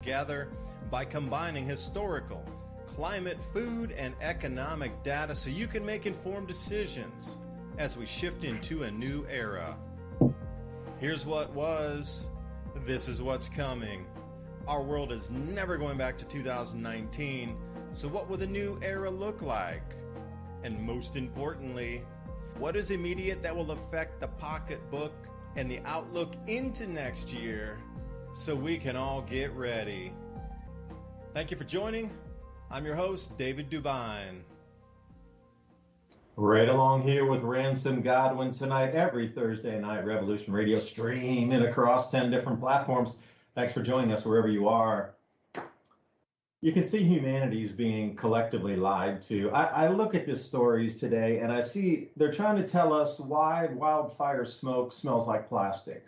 together by combining historical, climate, food, and economic data so you can make informed decisions as we shift into a new era. Here's what was, this is what's coming. Our world is never going back to 2019, so what will the new era look like? And most importantly, what is immediate that will affect the pocketbook and the outlook into next year so we can all get ready? Thank you for joining. I'm your host, David DuByne. Right along here with Ransom Godwin tonight, every Thursday night, Revolution Radio streaming across 10 different platforms. Thanks for joining us wherever you are. You can see humanity is being collectively lied to. I look at these stories today and I see they're trying to tell us why wildfire smoke smells like plastic.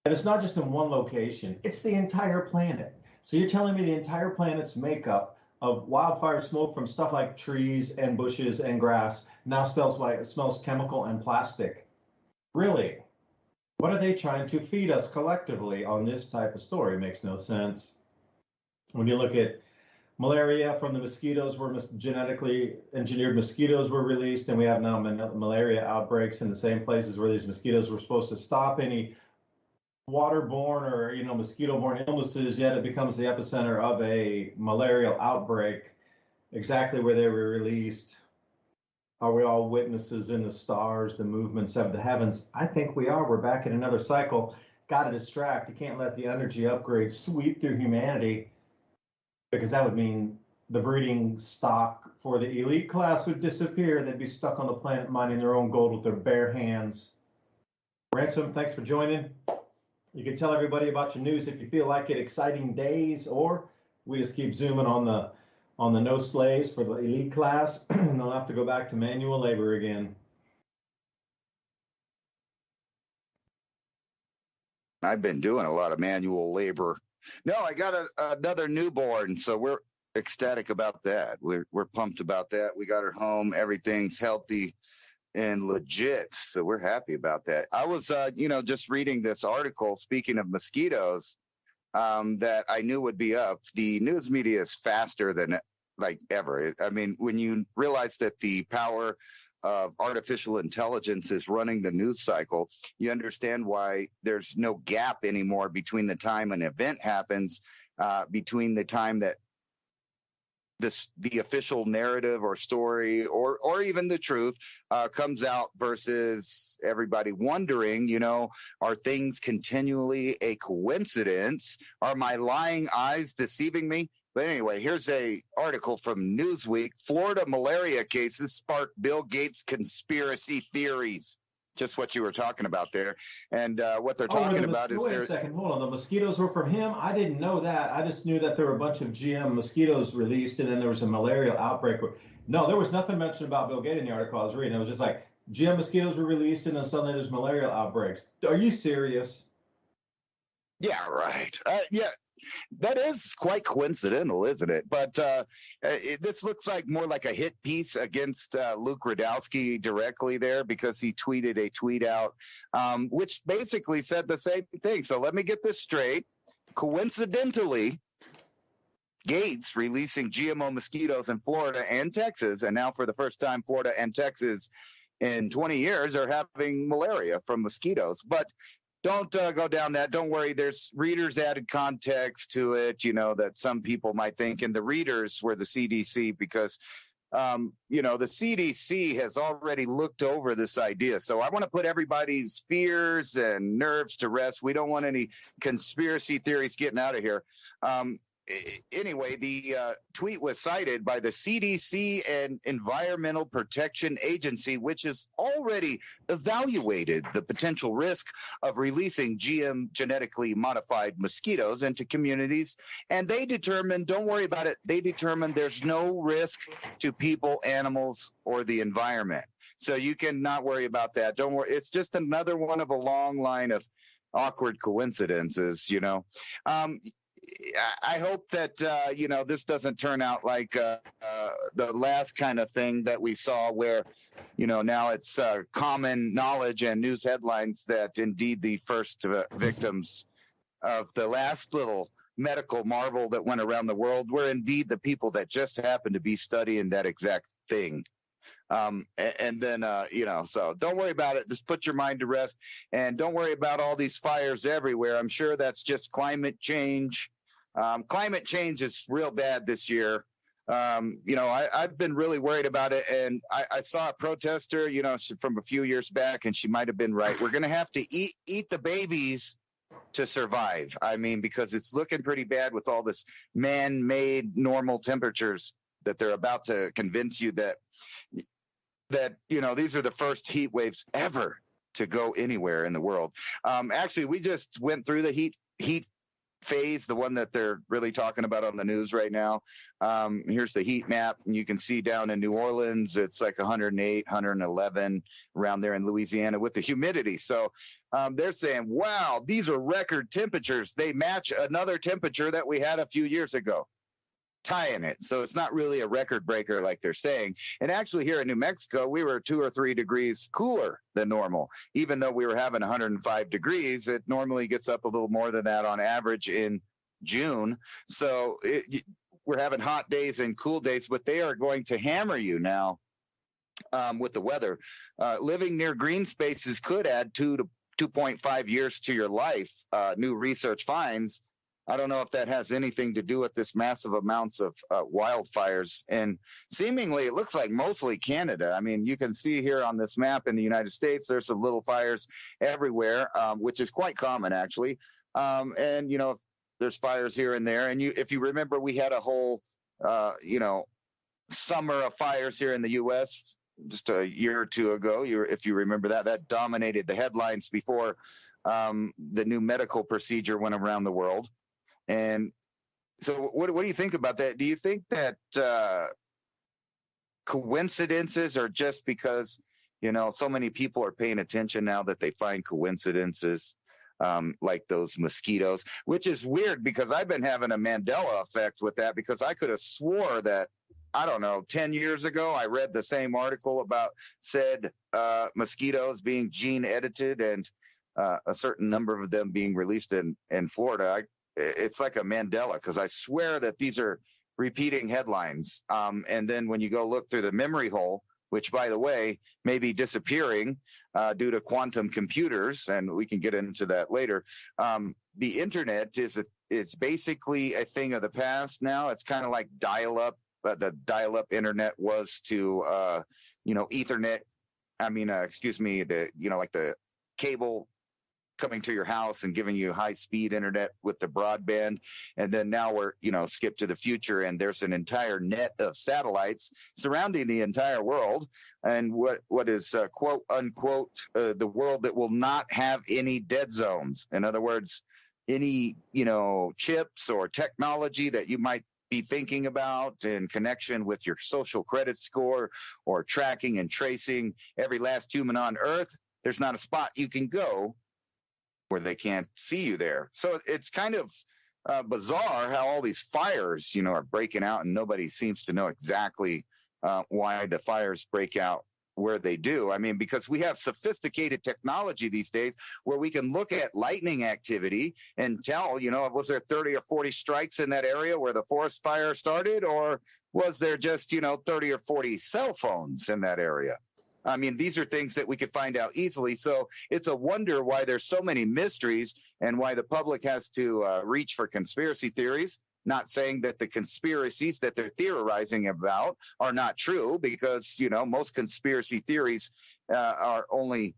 And it's not just in one location, it's the entire planet. So you're telling me the entire planet's makeup of wildfire smoke from stuff like trees and bushes and grass now smells chemical and plastic. Really? What are they trying to feed us collectively on this type of story? It makes no sense. When you look at malaria from the mosquitoes, where genetically engineered mosquitoes were released, and we have now malaria outbreaks in the same places where these mosquitoes were supposed to stop any waterborne or mosquito-borne illnesses, yet it becomes the epicenter of a malarial outbreak. Exactly where they were released. Are we all witnesses in the stars, the movements of the heavens? I think we are. We're back in another cycle. Got to distract. You can't let the energy upgrade sweep through humanity, because that would mean the breeding stock for the elite class would disappear. They'd be stuck on the planet mining their own gold with their bare hands. Ransom, thanks for joining. You can tell everybody about your news if you feel like it. Exciting days, or we just keep zooming on the no slaves for the elite class, and they'll have to go back to manual labor again. I've been doing a lot of manual labor. No, I got another newborn, so we're ecstatic about that. We're pumped about that. We got her home. Everything's healthy and legit, so we're happy about that. I was, just reading this article, speaking of mosquitoes, that I knew would be up. The news media is faster than like ever. I mean, when you realize that the power of artificial intelligence is running the news cycle, you understand why there's no gap anymore between the time an event happens, between the time that the official narrative or story or even the truth comes out versus everybody wondering, are things continually a coincidence? Are my lying eyes deceiving me? But anyway, here's a article from Newsweek. Florida malaria cases spark Bill Gates conspiracy theories. Just what you were talking about there. And what they're talking about is... Wait a second, hold on. The mosquitoes were from him? I didn't know that. I just knew that there were a bunch of GM mosquitoes released, and then there was a malarial outbreak. No, there was nothing mentioned about Bill Gates in the article I was reading. It was just like, GM mosquitoes were released, and then suddenly there's malarial outbreaks. Are you serious? Yeah, right. Yeah. That is quite coincidental, isn't it? But this looks like more like a hit piece against Luke Radowski directly there, because he tweeted a tweet out which basically said the same thing. So let me get this straight. Coincidentally, Gates releasing GMO mosquitoes in Florida and Texas, and now for the first time, Florida and Texas in 20 years are having malaria from mosquitoes. But don't go down that. Don't worry. There's readers added context to it, that some people might think. And the readers were the CDC because, the CDC has already looked over this idea. So I want to put everybody's fears and nerves to rest. We don't want any conspiracy theories getting out of here. Anyway, the tweet was cited by the CDC and Environmental Protection Agency, which has already evaluated the potential risk of releasing GM genetically modified mosquitoes into communities. And they determined, don't worry about it, they determined there's no risk to people, animals, or the environment. So you can not worry about that. Don't worry. It's just another one of a long line of awkward coincidences, I hope that, this doesn't turn out like the last kind of thing that we saw where, now it's common knowledge and news headlines that indeed the first victims of the last little medical marvel that went around the world. We're indeed the people that just happen to be studying that exact thing. And then, so don't worry about it. Just put your mind to rest, and don't worry about all these fires everywhere. I'm sure that's just climate change. Climate change is real bad this year. I've been really worried about it, and I saw a protester, from a few years back, and she might have been right. We're going to have to eat the babies to survive. I mean, because it's looking pretty bad with all this man-made normal temperatures that they're about to convince you that these are the first heat waves ever to go anywhere in the world. Actually, we just went through the heat phase, the one that they're really talking about on the news right now. Here's the heat map, and you can see down in New Orleans, it's like 108, 111 around there in Louisiana with the humidity. So they're saying, wow, these are record temperatures. They match another temperature that we had a few years ago, tying it. So it's not really a record breaker like they're saying. And actually here in New Mexico, we were 2 or 3 degrees cooler than normal. Even though we were having 105 degrees, it normally gets up a little more than that on average in June. So we're having hot days and cool days, but they are going to hammer you now with the weather. Living near green spaces could add 2 to 2.5 years to your life, new research finds. I don't know if that has anything to do with this massive amounts of wildfires. And seemingly it looks like mostly Canada. I mean, you can see here on this map in the United States, there's some little fires everywhere, which is quite common, actually. If there's fires here and there. And if you remember, we had a whole, summer of fires here in the U.S. just a year or two ago. If you remember that dominated the headlines before the new medical procedure went around the world. And so what do you think about that? Do you think that coincidences are just because, so many people are paying attention now that they find coincidences like those mosquitoes, which is weird because I've been having a Mandela effect with that, because I could have swore that, 10 years ago, I read the same article about said mosquitoes being gene edited and a certain number of them being released in Florida. It's like a Mandela, because I swear that these are repeating headlines. And then when you go look through the memory hole, which, by the way, may be disappearing due to quantum computers, and we can get into that later. The internet is basically a thing of the past now. It's kind of like dial-up. The dial-up internet was to, Ethernet. Like the cable coming to your house and giving you high-speed internet with the broadband. And then now we're, skip to the future, and there's an entire net of satellites surrounding the entire world. And what is, quote, unquote, the world that will not have any dead zones. In other words, any, chips or technology that you might be thinking about in connection with your social credit score or tracking and tracing every last human on Earth, there's not a spot you can go where they can't see you there. So it's kind of bizarre how all these fires, are breaking out, and nobody seems to know exactly why the fires break out where they do. I mean, because we have sophisticated technology these days where we can look at lightning activity and tell, was there 30 or 40 strikes in that area where the forest fire started, or was there just, 30 or 40 cell phones in that area? I mean, these are things that we could find out easily. So it's a wonder why there's so many mysteries and why the public has to reach for conspiracy theories. Not saying that the conspiracies that they're theorizing about are not true, because, most conspiracy theories are only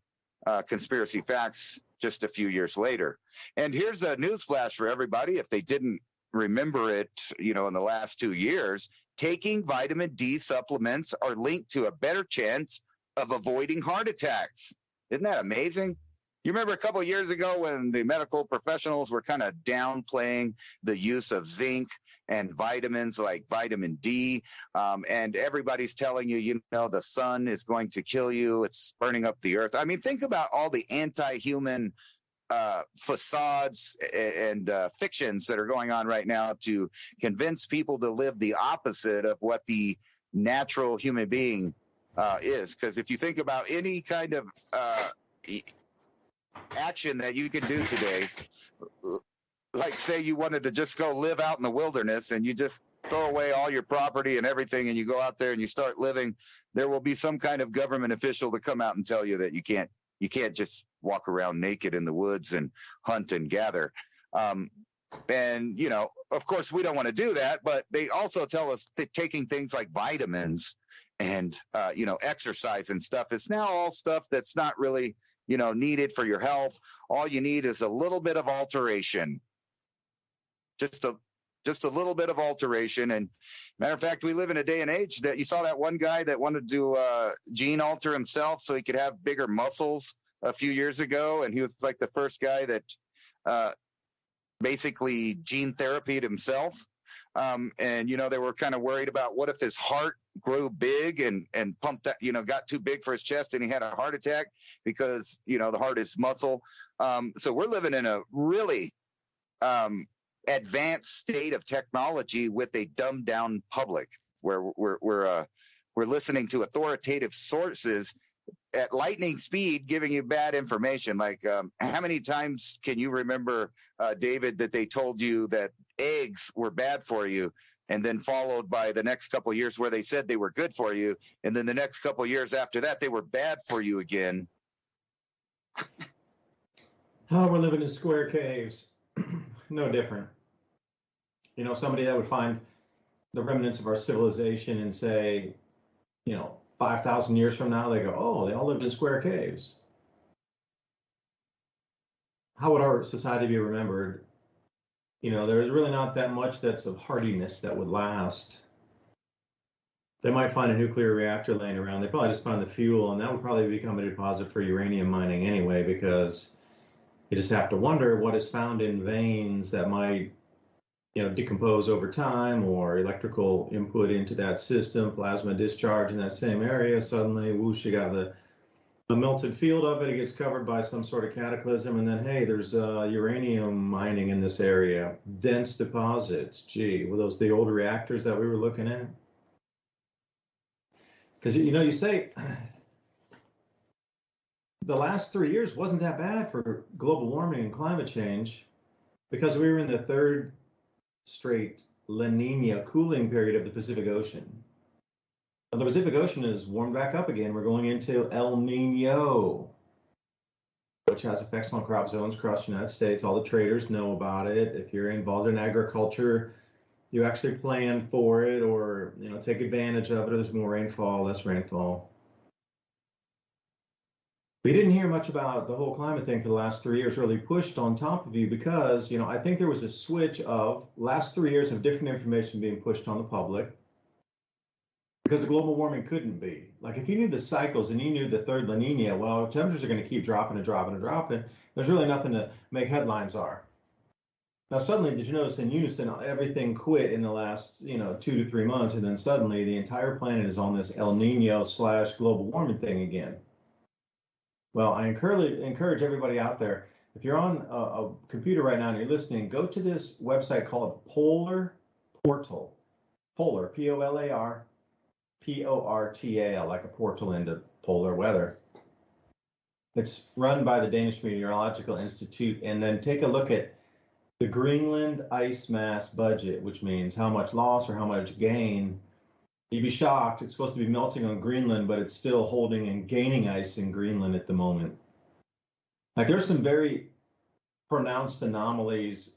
conspiracy facts just a few years later. And here's a news flash for everybody, if they didn't remember it, in the last 2 years. Taking vitamin D supplements are linked to a better chance of avoiding heart attacks. Isn't that amazing? You remember a couple of years ago when the medical professionals were kind of downplaying the use of zinc and vitamins like vitamin D, and everybody's telling you, the sun is going to kill you. It's burning up the earth. I mean, think about all the anti-human facades and fictions that are going on right now to convince people to live the opposite of what the natural human being is. Because if you think about any kind of action that you can do today, like say you wanted to just go live out in the wilderness and you just throw away all your property and everything and you go out there and you start living, there will be some kind of government official to come out and tell you that you can't just walk around naked in the woods and hunt and gather. And, you know, of course, we don't want to do that, but they also tell us that taking things like vitamins and, you know, exercise and stuff is now all stuff that's not really, you know, needed for your health. All you need is a little bit of alteration, just a little bit of alteration. And matter of fact, we live in a day and age that you saw that one guy that wanted to gene alter himself so he could have bigger muscles a few years ago. And he was like the first guy that basically gene therapied himself. And, you know, they were kind of worried about what if his heart grew big and pumped that, you know, got too big for his chest and he had a heart attack because, you know, the heart is muscle. So we're living in a really advanced state of technology with a dumbed down public where we're listening to authoritative sources at lightning speed giving you bad information. Like how many times can you remember, David, that they told you that eggs were bad for you, and then followed by the next couple of years where they said they were good for you, and then the next couple of years after that they were bad for you again? Oh, we're living in square caves. No different. You know, somebody that would find the remnants of our civilization and say, you know, 5,000 years from now, they go, oh, they all lived in square caves. How would our society be remembered? You know, there's really not that much that's of hardiness that would last. They might find a nuclear reactor laying around. They probably just find the fuel, and that would probably become a deposit for uranium mining anyway, because you just have to wonder what is found in veins that might, you know, decompose over time, or electrical input into that system, plasma discharge in that same area. Suddenly, whoosh, you got a melted field of it. It gets covered by some sort of cataclysm, and then, hey, there's uranium mining in this area, dense deposits. Gee, were those the old reactors that we were looking at? Because, you know, you say the last 3 years wasn't that bad for global warming and climate change, because we were in the third straight La Nina cooling period of the Pacific Ocean. Now, the Pacific Ocean is warmed back up again. We're going into El Nino, which has effects on crop zones across the United States. All the traders know about it. If you're involved in agriculture, you actually plan for it, or, you know, take advantage of it. Or there's more rainfall, less rainfall. We didn't hear much about the whole climate thing for the last 3 years really pushed on top of you, because, you know, I think there was a switch of last 3 years of different information being pushed on the public, because the global warming couldn't be. Like, if you knew the cycles and you knew the third La Nina, well, temperatures are going to keep dropping and dropping and dropping. There's really nothing to make headlines are. Now, suddenly, did you notice in unison, everything quit in the last, you know, 2 to 3 months, and then suddenly the entire planet is on this El Nino / global warming thing again? Well, I encourage everybody out there, if you're on a computer right now and you're listening, go to this website called Polar Portal. Polar, Polar, Portal, like a portal into polar weather. It's run by the Danish Meteorological Institute. And then take a look at the Greenland ice mass budget, which means how much loss or how much gain. You'd be shocked. It's supposed to be melting on Greenland, but it's still holding and gaining ice in Greenland at the moment. Like, there's some very pronounced anomalies.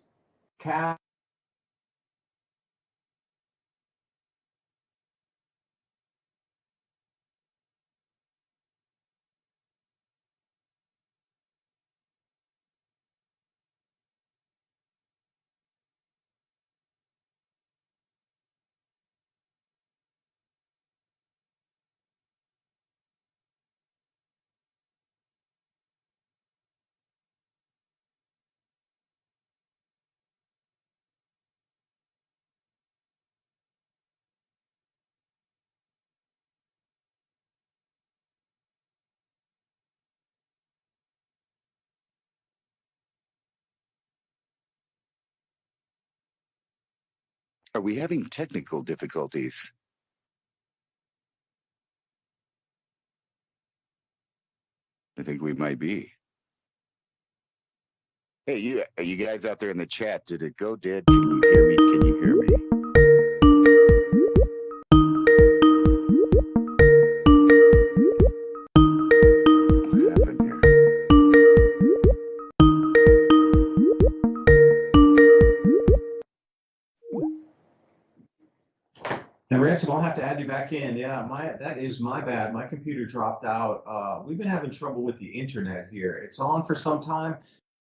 Are we having technical difficulties? I think we might be. Hey, you guys out there in the chat, did it go dead? Can you hear me? Can you hear me? What happened here? And Ransom, I'll have to add you back in. Yeah, that is my bad. My computer dropped out. We've been having trouble with the internet here. It's on for some time,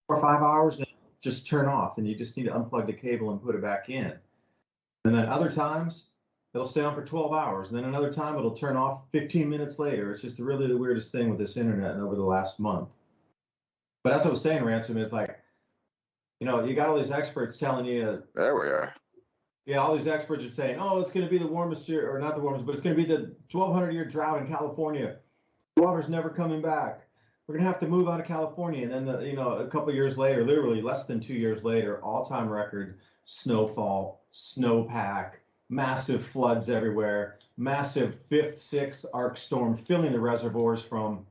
4 or 5 hours, and just turn off, and you just need to unplug the cable and put it back in. And then other times, it'll stay on for 12 hours. And then another time, it'll turn off 15 minutes later. It's just really the weirdest thing with this internet and over the last month. But as I was saying, Ransom, is like, you know, you got all these experts telling you. There we are. Yeah, all these experts are saying, oh, it's going to be the warmest year, or not the warmest, but it's going to be the 1,200-year drought in California. Water's never coming back. We're going to have to move out of California. And then, you know, a couple of years later, literally less than 2 years later, all-time record snowfall, snowpack, massive floods everywhere, massive 5th, 6th arc storm filling the reservoirs from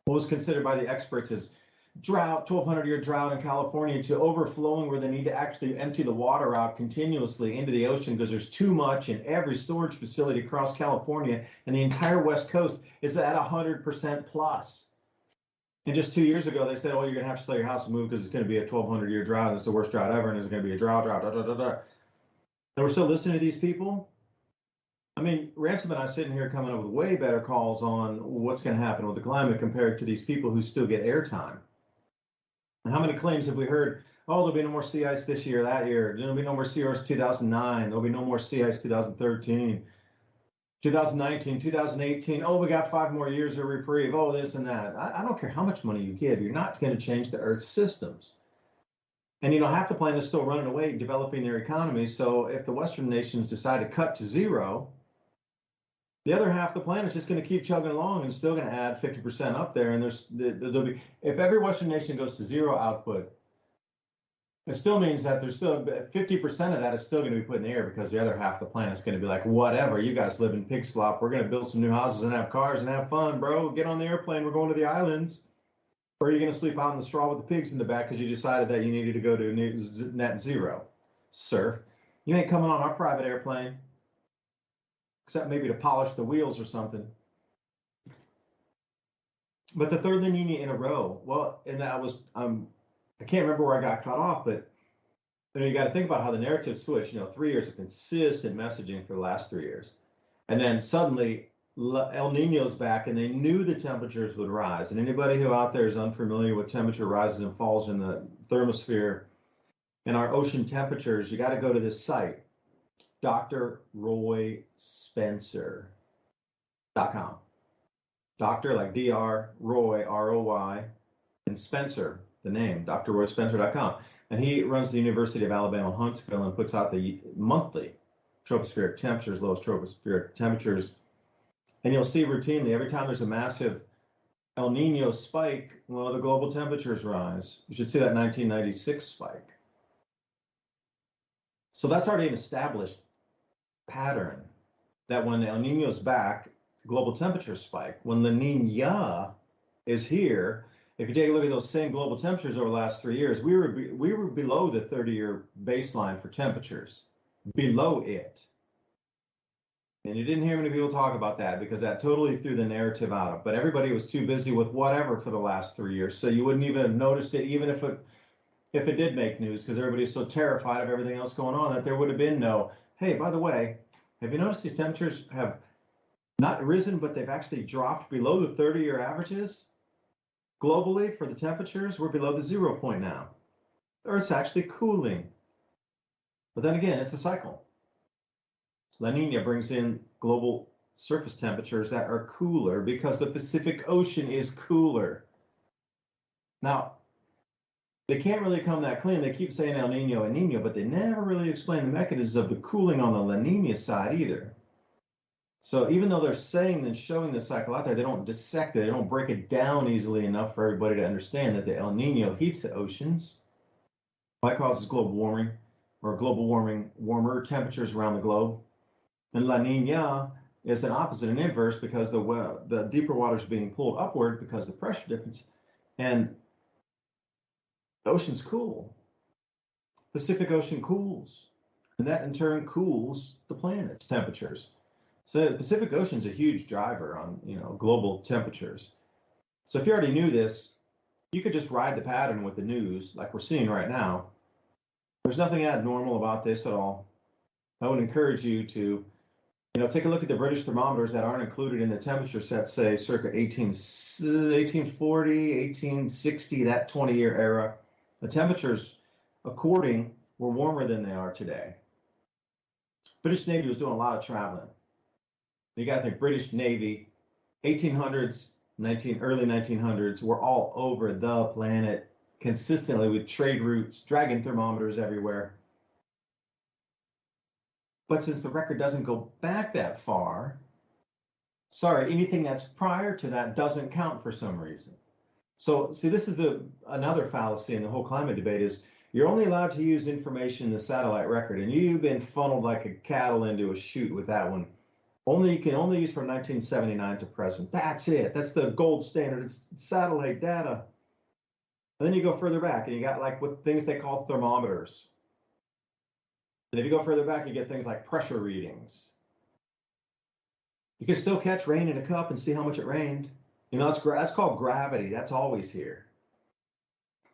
what was considered by the experts as drought, 1,200-year drought in California, to overflowing where they need to actually empty the water out continuously into the ocean because there's too much in every storage facility across California, and the entire West Coast is at 100% plus. And just 2 years ago, they said, oh, you're going to have to sell your house and move because it's going to be a 1,200-year drought, and it's the worst drought ever, and it's going to be a drought. And we're still listening to these people. I mean, Ransom and I sitting here coming up with way better calls on what's going to happen with the climate compared to these people who still get airtime. And how many claims have we heard? Oh, there'll be no more sea ice this year, that year. There'll be no more sea ice 2009. There'll be no more sea ice 2013, 2019, 2018. Oh, we got 5 more years of reprieve. Oh, this and that. I don't care how much money you give. You're not going to change the Earth's systems. And, you know, half the planet is still running away, developing their economy. So if the Western nations decide to cut to zero, the other half of the planet is just going to keep chugging along and still going to add 50% up there. And there'll be, if every Western nation goes to zero output, it still means that there's still 50% of that is still going to be put in the air because the other half of the planet is going to be like, whatever, you guys live in pig slop. We're going to build some new houses and have cars and have fun, bro. Get on the airplane. We're going to the islands. Or are you going to sleep out in the straw with the pigs in the back because you decided that you needed to go to net zero? Sir, you ain't coming on our private airplane. Except maybe to polish the wheels or something. But the third La Nina in a row, well, and that was, I can't remember where I got cut off, but you know, you got to think about how the narrative switched. You know, 3 years of consistent messaging for the last 3 years. And then suddenly El Nino's back and they knew the temperatures would rise. And anybody who out there is unfamiliar with temperature rises and falls in the thermosphere and our ocean temperatures, you got to go to this site. Dr. Roy Spencer.com. Doctor, like Dr. Roy, R-O-Y, and Spencer, the name, drroyspencer.com. And he runs the University of Alabama, Huntsville, and puts out the monthly tropospheric temperatures, lowest tropospheric temperatures. And you'll see routinely, every time there's a massive El Nino spike, well, the global temperatures rise. You should see that 1996 spike. So that's already an established pattern that when El Nino's back, global temperatures spike. When La Nina is here, if you take a look at those same global temperatures over the last 3 years, we were below the 30-year baseline for temperatures, below it. And you didn't hear many people talk about that because that totally threw the narrative out of. But everybody was too busy with whatever for the last 3 years, so you wouldn't even have noticed it, even if it did make news, because everybody's so terrified of everything else going on that there would have been no. Hey, by the way, have you noticed these temperatures have not risen, but they've actually dropped below the 30-year averages? Globally, for the temperatures, we're below the 0 point now. The Earth's actually cooling. But then again, it's a cycle. La Nina brings in global surface temperatures that are cooler because the Pacific Ocean is cooler. Now, they can't really come that clean. They keep saying El Nino and Nino, but they never really explain the mechanisms of the cooling on the La Nina side either. So even though they're saying and showing the cycle out there, they don't dissect it. They don't break it down easily enough for everybody to understand that the El Nino heats the oceans. Why causes global warming or warmer temperatures around the globe. And La Nina is an opposite and inverse because the deeper water is being pulled upward because of the pressure difference. And The oceans cool. Pacific Ocean cools, and that in turn cools the planet's temperatures. So the Pacific Ocean is a huge driver on, global temperatures. So if you already knew this, you could just ride the pattern with the news like we're seeing right now. There's nothing abnormal about this at all. I would encourage you to, take a look at the British thermometers that aren't included in the temperature set, say circa 1840, 1860, that 20-year era. The temperatures, according, were warmer than they are today. British Navy was doing a lot of traveling. You got to think British Navy, 1800s, early 1900s, were all over the planet consistently with trade routes, dragging thermometers everywhere. But since the record doesn't go back that far, sorry, anything that's prior to that doesn't count for some reason. So see, this is another fallacy in the whole climate debate is you're only allowed to use information in the satellite record, and you've been funneled like a cattle into a chute with that one. You can only use from 1979 to present. That's it. That's the gold standard. It's satellite data. And then you go further back, and you got like what things they call thermometers. And if you go further back, you get things like pressure readings. You can still catch rain in a cup and see how much it rained. That's called gravity. That's always here.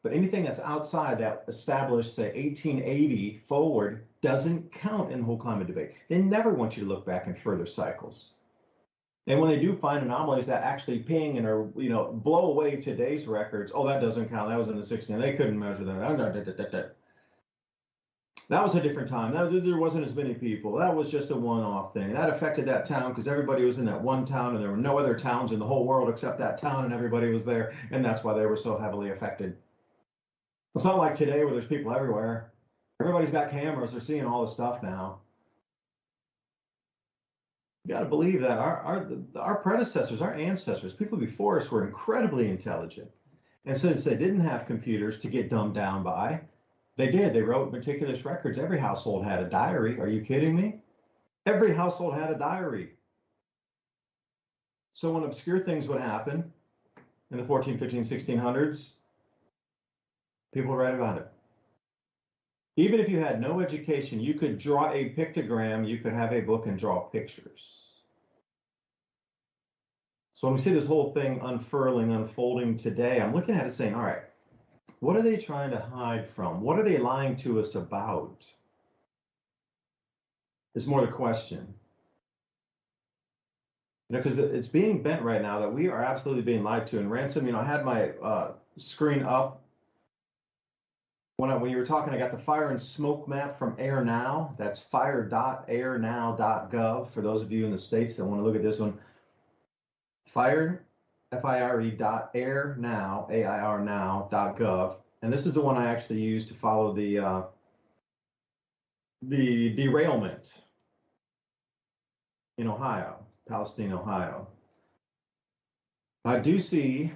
But anything that's outside that established, say, 1880 forward doesn't count in the whole climate debate. They never want you to look back in further cycles. And when they do find anomalies that actually ping and are, blow away today's records, oh, that doesn't count. That was in the 60s. They couldn't measure that. That was a different time. There wasn't as many people. That was just a one-off thing. That affected that town because everybody was in that one town, and there were no other towns in the whole world except that town, and everybody was there, and that's why they were so heavily affected. It's not like today where there's people everywhere. Everybody's got cameras. They're seeing all the stuff now. You got to believe that our predecessors, our ancestors, people before us were incredibly intelligent. And since they didn't have computers to get dumbed down by, they did. They wrote meticulous records. Every household had a diary. Are you kidding me? Every household had a diary. So when obscure things would happen in the 14, 15, 1600s, people would write about it. Even if you had no education, you could draw a pictogram, you could have a book and draw pictures. So when we see this whole thing unfolding today, I'm looking at it saying, all right, what are they trying to hide from? What are they lying to us about? Is more the question. Because it's being bent right now that we are absolutely being lied to. And Ransom, I had my screen up. When you were talking, I got the fire and smoke map from Air Now. That's fire.airnow.gov for those of you in the States that want to look at this one. Fire, FIRE.airnow, AIRnow.gov. And this is the one I actually used to follow the derailment in Ohio, Palestine, Ohio. I do see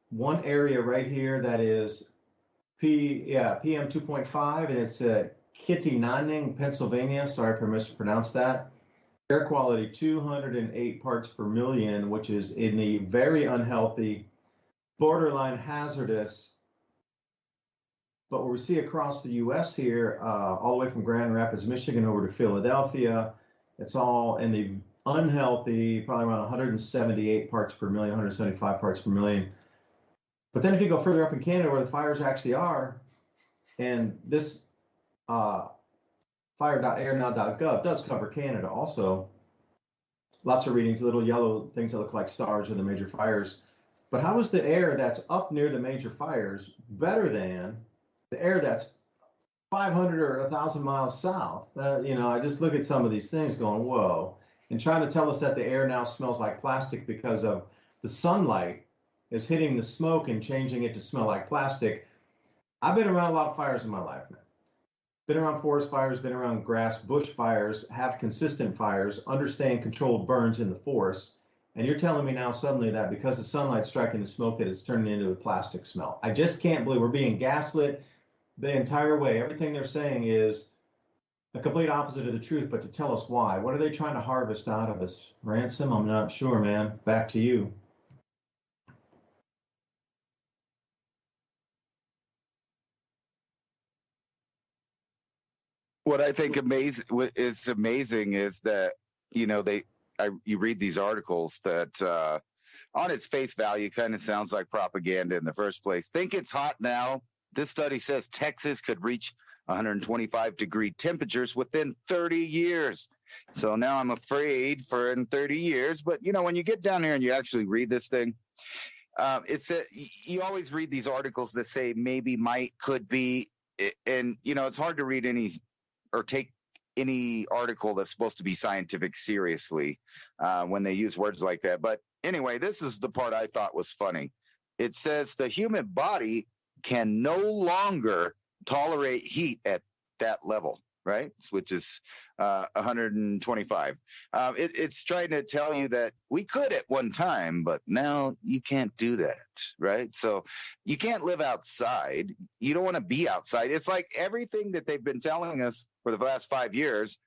one area right here that is PM 2.5, and it's Kittanning, Pennsylvania. Sorry if I mispronounced that. Air quality 208 parts per million, which is in the very unhealthy, borderline hazardous. But what we see across the U.S. here, all the way from Grand Rapids, Michigan, over to Philadelphia, it's all in the unhealthy, probably around 178 parts per million, 175 parts per million. But then if you go further up in Canada where the fires actually are, and this fire.airnow.gov does cover Canada also, lots of readings, little yellow things that look like stars are the major fires. But how is the air that's up near the major fires better than the air that's 500 or 1,000 miles south? I just look at some of these things going, whoa, and trying to tell us that the air now smells like plastic because of the sunlight is hitting the smoke and changing it to smell like plastic. I've been around a lot of fires in my life, man. Been around forest fires, been around grass, bush fires, have consistent fires, understand controlled burns in the forest. And you're telling me now suddenly that because the sunlight's striking the smoke that it's turning into a plastic smell. I just can't believe we're being gaslit the entire way. Everything they're saying is the complete opposite of the truth, but to tell us why. What are they trying to harvest out of us? Ransom, I'm not sure, man. Back to you. What I think is amazing is that, you know, you read these articles that on its face value kind of sounds like propaganda in the first place. Think it's hot now. This study says Texas could reach 125-degree temperatures within 30 years. So now I'm afraid for in 30 years. But, you know, when you get down here and you actually read this thing, you always read these articles that say maybe, might, could be. And, you know, it's hard to read any or take any article that's supposed to be scientific seriously when they use words like that. But anyway, this is the part I thought was funny. It says the human body can no longer tolerate heat at that level, right? Which is 125. It's trying to tell you that we could at one time, but now you can't do that, right? So you can't live outside. You don't want to be outside. It's like everything that they've been telling us for the last 5 years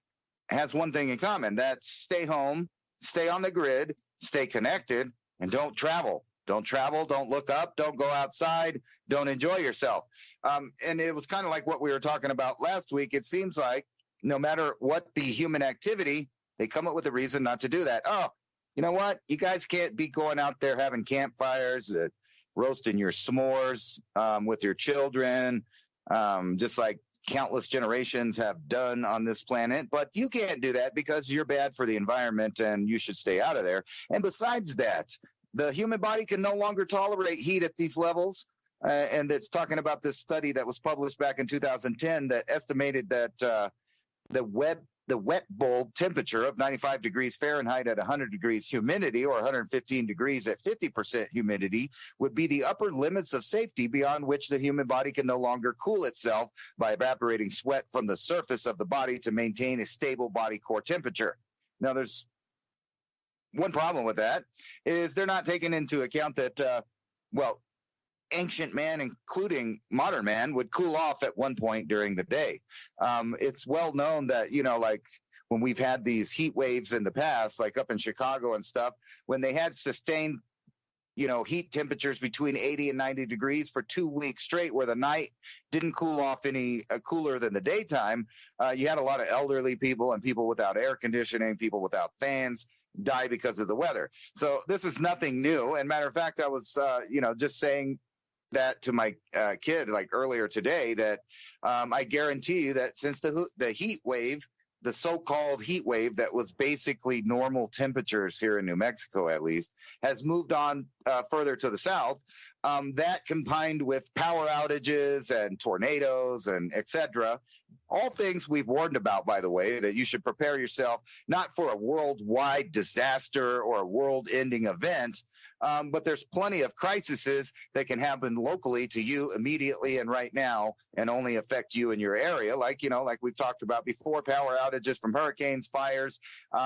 has one thing in common. That's stay home, stay on the grid, stay connected, and don't travel. Don't travel, don't look up, don't go outside, don't enjoy yourself. And it was kind of like what we were talking about last week. It seems like no matter what the human activity, they come up with a reason not to do that. Oh, you know what? You guys can't be going out there having campfires, roasting your s'mores with your children, just like countless generations have done on this planet. But you can't do that because you're bad for the environment and you should stay out of there. And besides that, the human body can no longer tolerate heat at these levels. And it's talking about this study that was published back in 2010 that estimated that the wet bulb temperature of 95 degrees Fahrenheit at 100 degrees humidity or 115 degrees at 50% humidity would be the upper limits of safety beyond which the human body can no longer cool itself by evaporating sweat from the surface of the body to maintain a stable body core temperature. Now, there's one problem with that is they're not taking into account that, ancient man, including modern man, would cool off at one point during the day. It's well known that, you know, like when we've had these heat waves in the past, like up in Chicago and stuff, when they had sustained, you know, heat temperatures between 80 and 90 degrees for 2 weeks straight, where the night didn't cool off any cooler than the daytime, you had a lot of elderly people and people without air conditioning, people without fans, die because of the weather. So this is nothing new. And matter of fact, I was, just saying that to my kid like earlier today that I guarantee you that since the heat wave, the so-called heat wave that was basically normal temperatures here in New Mexico, at least, has moved on further to the south. That combined with power outages and tornadoes and et cetera, all things we've warned about, by the way, that you should prepare yourself not for a worldwide disaster or a world-ending event, but there's plenty of crises that can happen locally to you immediately and right now and only affect you in your area. Like, you know, like we've talked about before, power outages from hurricanes, fires.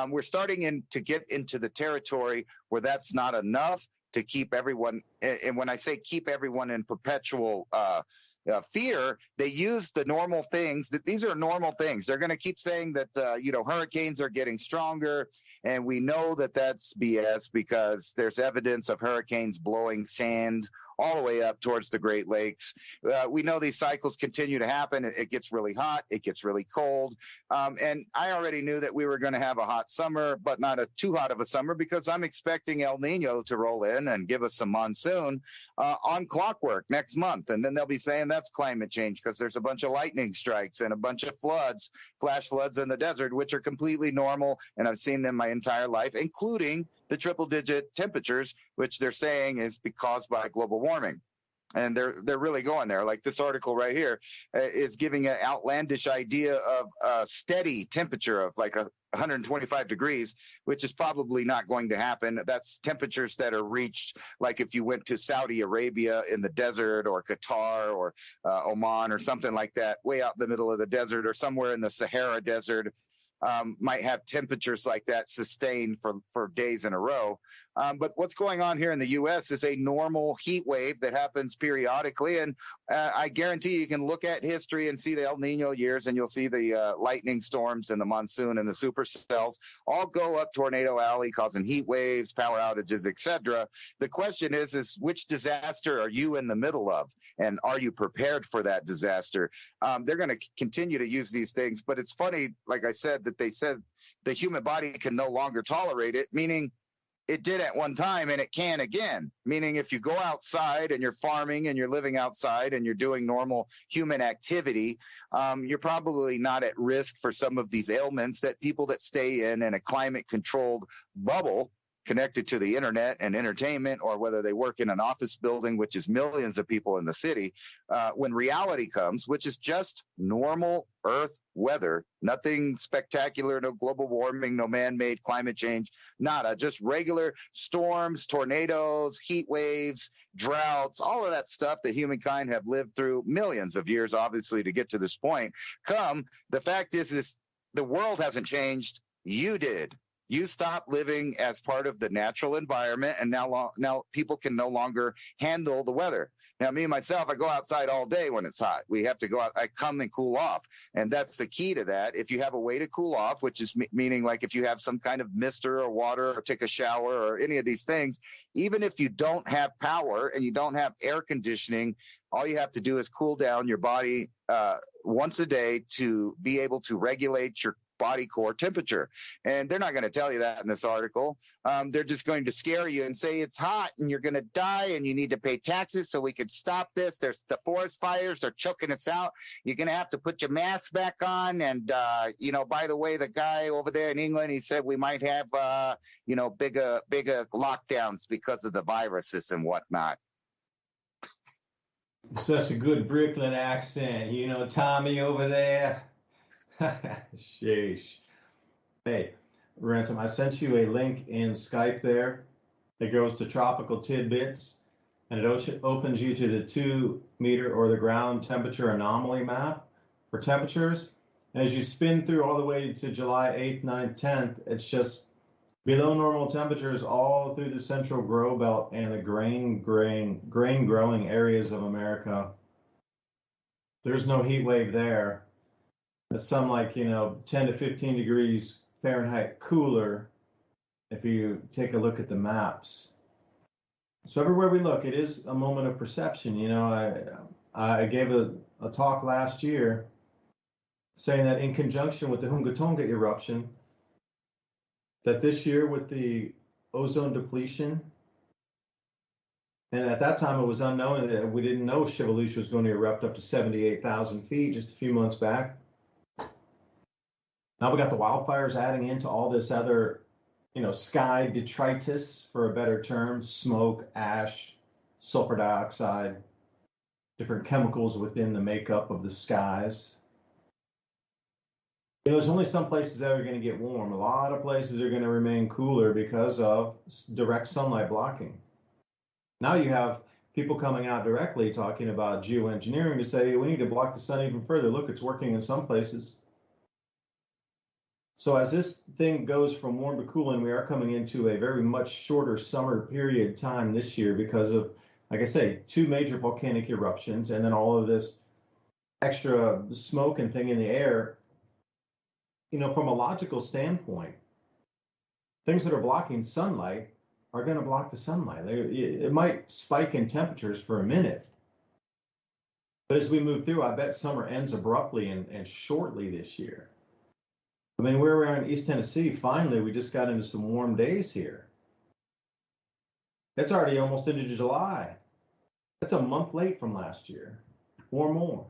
We're starting to get into the territory where that's not enough to keep everyone. And when I say keep everyone in perpetual fear, they use the normal things. That these are normal things. They're going to keep saying that, hurricanes are getting stronger. And we know that that's BS because there's evidence of hurricanes blowing sand all the way up towards the Great Lakes. We know these cycles continue to happen. It gets really hot. It gets really cold. And I already knew that we were going to have a hot summer, but not a too hot of a summer because I'm expecting El Nino to roll in and give us some monsoon on clockwork next month. And then they'll be saying that's climate change because there's a bunch of lightning strikes and a bunch of floods, flash floods in the desert, which are completely normal. And I've seen them my entire life, including the triple-digit temperatures, which they're saying is caused by global warming. And they're really going there. Like this article right here is giving an outlandish idea of a steady temperature of like 125 degrees, which is probably not going to happen. That's temperatures that are reached like if you went to Saudi Arabia in the desert or Qatar or Oman or something like that, way out in the middle of the desert or somewhere in the Sahara Desert. might have temperatures like that sustained for days in a row. But what's going on here in the U.S. is a normal heat wave that happens periodically. And I guarantee you can look at history and see the El Nino years, and you'll see the lightning storms and the monsoon and the supercells all go up Tornado Alley, causing heat waves, power outages, etc. The question is which disaster are you in the middle of? And are you prepared for that disaster? They're going to continue to use these things. But it's funny, like I said, that they said the human body can no longer tolerate it, meaning it did at one time and it can again, meaning if you go outside and you're farming and you're living outside and you're doing normal human activity, you're probably not at risk for some of these ailments that people that stay in a climate controlled bubble connected to the internet and entertainment, or whether they work in an office building, which is millions of people in the city, when reality comes, which is just normal Earth weather, nothing spectacular, no global warming, no man-made climate change, nada, just regular storms, tornadoes, heat waves, droughts, all of that stuff that humankind have lived through millions of years, obviously, to get to this point. The fact is the world hasn't changed. You did. You stopped living as part of the natural environment, and now people can no longer handle the weather. Now, me and myself, I go outside all day when it's hot. We have to go out. I come and cool off, and that's the key to that. If you have a way to cool off, which is meaning like if you have some kind of mister or water or take a shower or any of these things, even if you don't have power and you don't have air conditioning, all you have to do is cool down your body once a day to be able to regulate your body core temperature. And they're not going to tell you that in this article. They're just going to scare you and say it's hot and you're going to die and you need to pay taxes so we could stop this. There's the forest fires are choking us out. You're going to have to put your mask back on. And, by the way, the guy over there in England, he said we might have, bigger lockdowns because of the viruses and whatnot. Such a good Brooklyn accent, Tommy over there. Sheesh. Hey, Ransom, I sent you a link in Skype there that goes to Tropical Tidbits, and it opens you to the 2 meter or the ground temperature anomaly map for temperatures. And as you spin through all the way to July 8th, 9th, 10th, it's just below normal temperatures all through the central grow belt and the grain growing areas of America. There's no heat wave there. It's some 10 to 15 degrees Fahrenheit cooler if you take a look at the maps. So everywhere we look, it is a moment of perception. I gave a talk last year saying that in conjunction with the Hunga Tonga eruption, that this year with the ozone depletion, and at that time it was unknown that we didn't know Shivalusha was going to erupt up to 78,000 feet just a few months back. Now we got the wildfires adding into all this other, sky detritus, for a better term, smoke, ash, sulfur dioxide, different chemicals within the makeup of the skies. There's only some places that are going to get warm. A lot of places are going to remain cooler because of direct sunlight blocking. Now you have people coming out directly talking about geoengineering to say we need to block the sun even further. Look, it's working in some places. So as this thing goes from warm to cool, and we are coming into a very much shorter summer period time this year because of, like I say, 2 major volcanic eruptions and then all of this extra smoke and thing in the air, from a logical standpoint, things that are blocking sunlight are going to block the sunlight. It might spike in temperatures for a minute, but as we move through, I bet summer ends abruptly and shortly this year. I mean, where we are in East Tennessee, finally, we just got into some warm days here. It's already almost into July. That's a month late from last year, or more.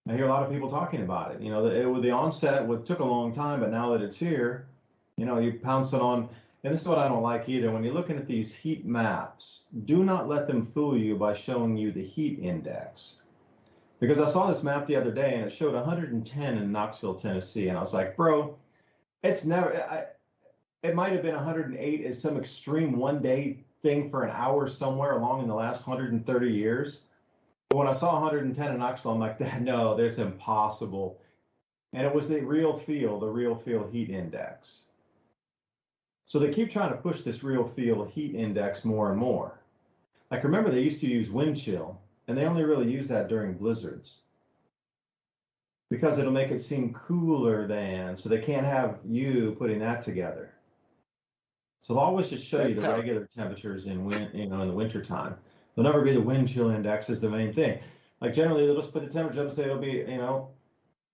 I hear a lot of people talking about it. With the onset, it took a long time, but now that it's here, you pounce it on. And this is what I don't like either. When you're looking at these heat maps, do not let them fool you by showing you the heat index. Because I saw this map the other day and it showed 110 in Knoxville, Tennessee. And I was like, bro, it's never, it might have been 108 as some extreme one-day thing for an hour somewhere along in the last 130 years. But when I saw 110 in Knoxville, I'm like, no, that's impossible. And it was the real feel heat index. So they keep trying to push this real feel heat index more and more. Like, remember, they used to use wind chill, and they only really use that during blizzards because it'll make it seem cooler than, so they can't have you putting that together. So they'll always just show you the regular temperatures in in the wintertime. There'll never be the wind chill index is the main thing. Like, generally, they'll just put the temperature up and say it'll be,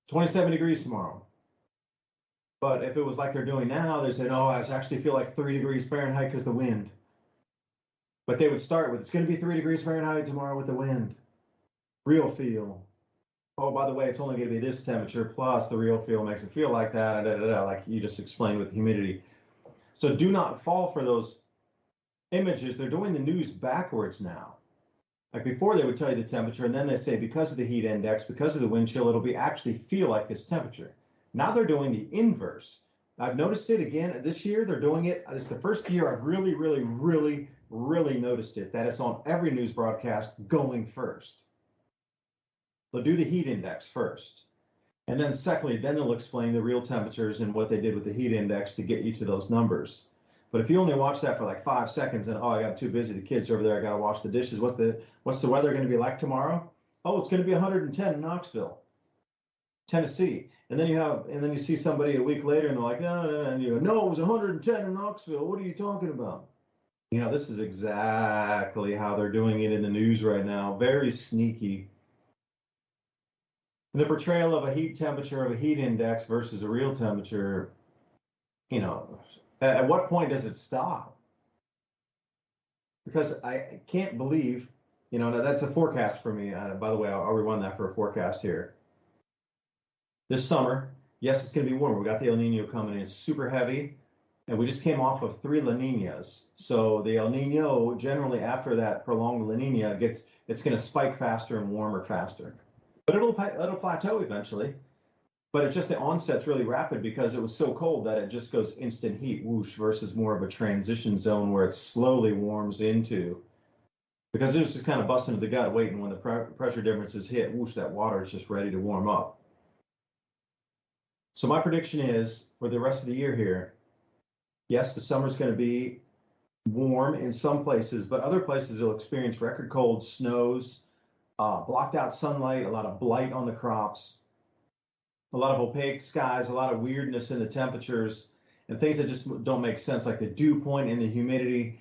27 degrees tomorrow. But if it was like they're doing now, they say, no, I actually feel like 3 degrees Fahrenheit because the wind. But they would start with, it's going to be 3 degrees Fahrenheit tomorrow with the wind. Real feel. Oh, by the way, it's only going to be this temperature, plus the real feel makes it feel like that, like you just explained with humidity. So do not fall for those images. They're doing the news backwards now. Like, before, they would tell you the temperature, and then they say because of the heat index, because of the wind chill, it'll be actually feel like this temperature. Now they're doing the inverse. I've noticed it again this year. They're doing it. It's the first year I've really, really, really, really noticed it, that it's on every news broadcast going first. They'll do the heat index first. And then secondly, then they'll explain the real temperatures and what they did with the heat index to get you to those numbers. But if you only watch that for like 5 seconds and, oh, I got too busy, the kids over there, I got to wash the dishes. What's the weather going to be like tomorrow? Oh, it's going to be 110 in Knoxville, Tennessee. And then you see somebody a week later and they're like, no, and you go, no, it was 110 in Knoxville. What are you talking about? This is exactly how they're doing it in the news right now. Very sneaky. The portrayal of a heat temperature, of a heat index versus a real temperature, at what point does it stop? Because I can't believe, now that's a forecast for me. By the way, I'll rerun that for a forecast here. This summer, yes, it's going to be warmer. We got the El Nino coming in super heavy, and we just came off of 3 La Ninas. So the El Nino, generally after that prolonged La Nina, it's going to spike faster and warmer faster. But it'll plateau eventually. But it's just the onset's really rapid because it was so cold that it just goes instant heat, whoosh, versus more of a transition zone where it slowly warms into. Because it was just kind of busting to the gut, waiting when the pressure differences hit, whoosh, that water is just ready to warm up. So my prediction is, for the rest of the year here, yes, the summer's going to be warm in some places, but other places will experience record cold, snows, blocked out sunlight, a lot of blight on the crops, a lot of opaque skies, a lot of weirdness in the temperatures, and things that just don't make sense, like the dew point and the humidity.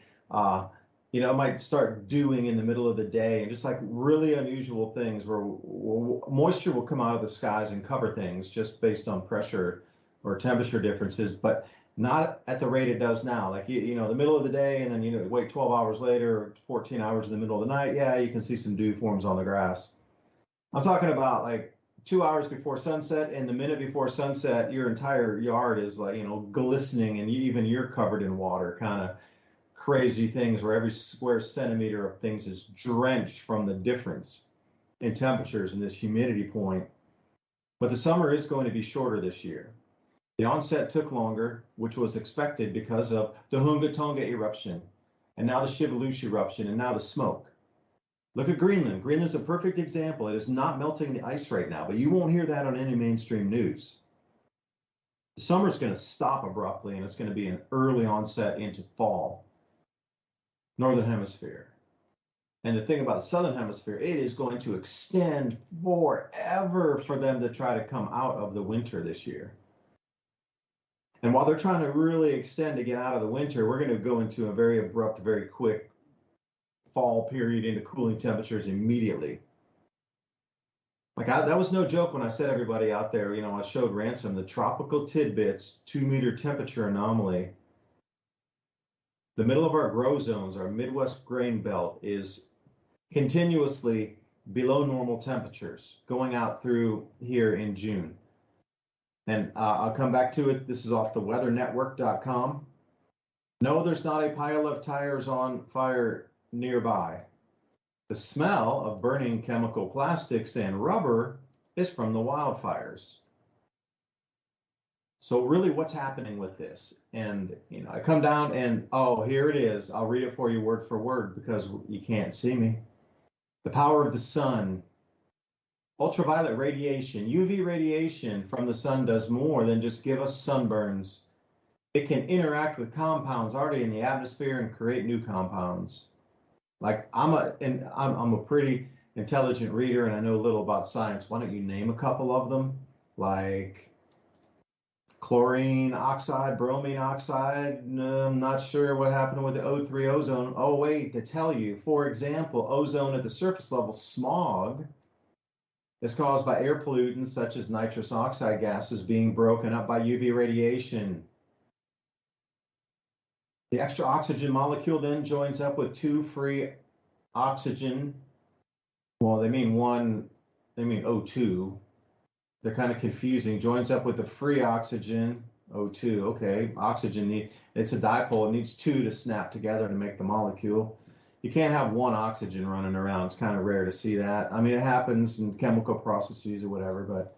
It might start dewing in the middle of the day, and just like really unusual things where moisture will come out of the skies and cover things just based on pressure or temperature differences, but not at the rate it does now. Like, the middle of the day, and then, wait 12 hours later, or 14 hours in the middle of the night, yeah, you can see some dew forms on the grass. I'm talking about like 2 hours before sunset, and the minute before sunset, your entire yard is like, glistening, and even you're covered in water, kind of crazy things where every square centimeter of things is drenched from the difference in temperatures and this humidity point. But the summer is going to be shorter this year. The onset took longer, which was expected because of the Hunga Tonga eruption, and now the Shiveluche eruption, and now the smoke. Look at Greenland. Greenland's a perfect example. It is not melting the ice right now, but you won't hear that on any mainstream news. The summer's going to stop abruptly, and it's going to be an early onset into fall. Northern Hemisphere. And the thing about the Southern Hemisphere, it is going to extend forever for them to try to come out of the winter this year. And while they're trying to really extend to get out of the winter, we're going to go into a very abrupt, very quick fall period into cooling temperatures immediately. That was no joke when I said, everybody out there, I showed Ransom the tropical tidbits 2-meter temperature anomaly. The middle of our grow zones, our Midwest grain belt, is continuously below normal temperatures going out through here in June. And I'll come back to it. This is off the weathernetwork.com. No, there's not a pile of tires on fire nearby. The smell of burning chemical plastics and rubber is from the wildfires. So really, what's happening with this? And, I come down and, oh, here it is. I'll read it for you word for word because you can't see me. The power of the sun Ultraviolet radiation, UV radiation from the sun does more than just give us sunburns. It can interact with compounds already in the atmosphere and create new compounds. Like I'm a pretty intelligent reader and I know a little about science. Why don't you name a couple of them? Like chlorine oxide, bromine oxide. No, I'm not sure what happened with the O3 ozone. Oh, wait, to tell you, for example, ozone at the surface level, smog is caused by air pollutants such as nitrous oxide gases being broken up by UV radiation. The extra oxygen molecule then joins up with two free oxygen. Well, they mean O2. They're kind of confusing. Joins up with the free oxygen, O2. Okay, oxygen, it's a dipole. It needs two to snap together to make the molecule. You can't have one oxygen running around. It's kind of rare to see that. I mean, it happens in chemical processes or whatever, but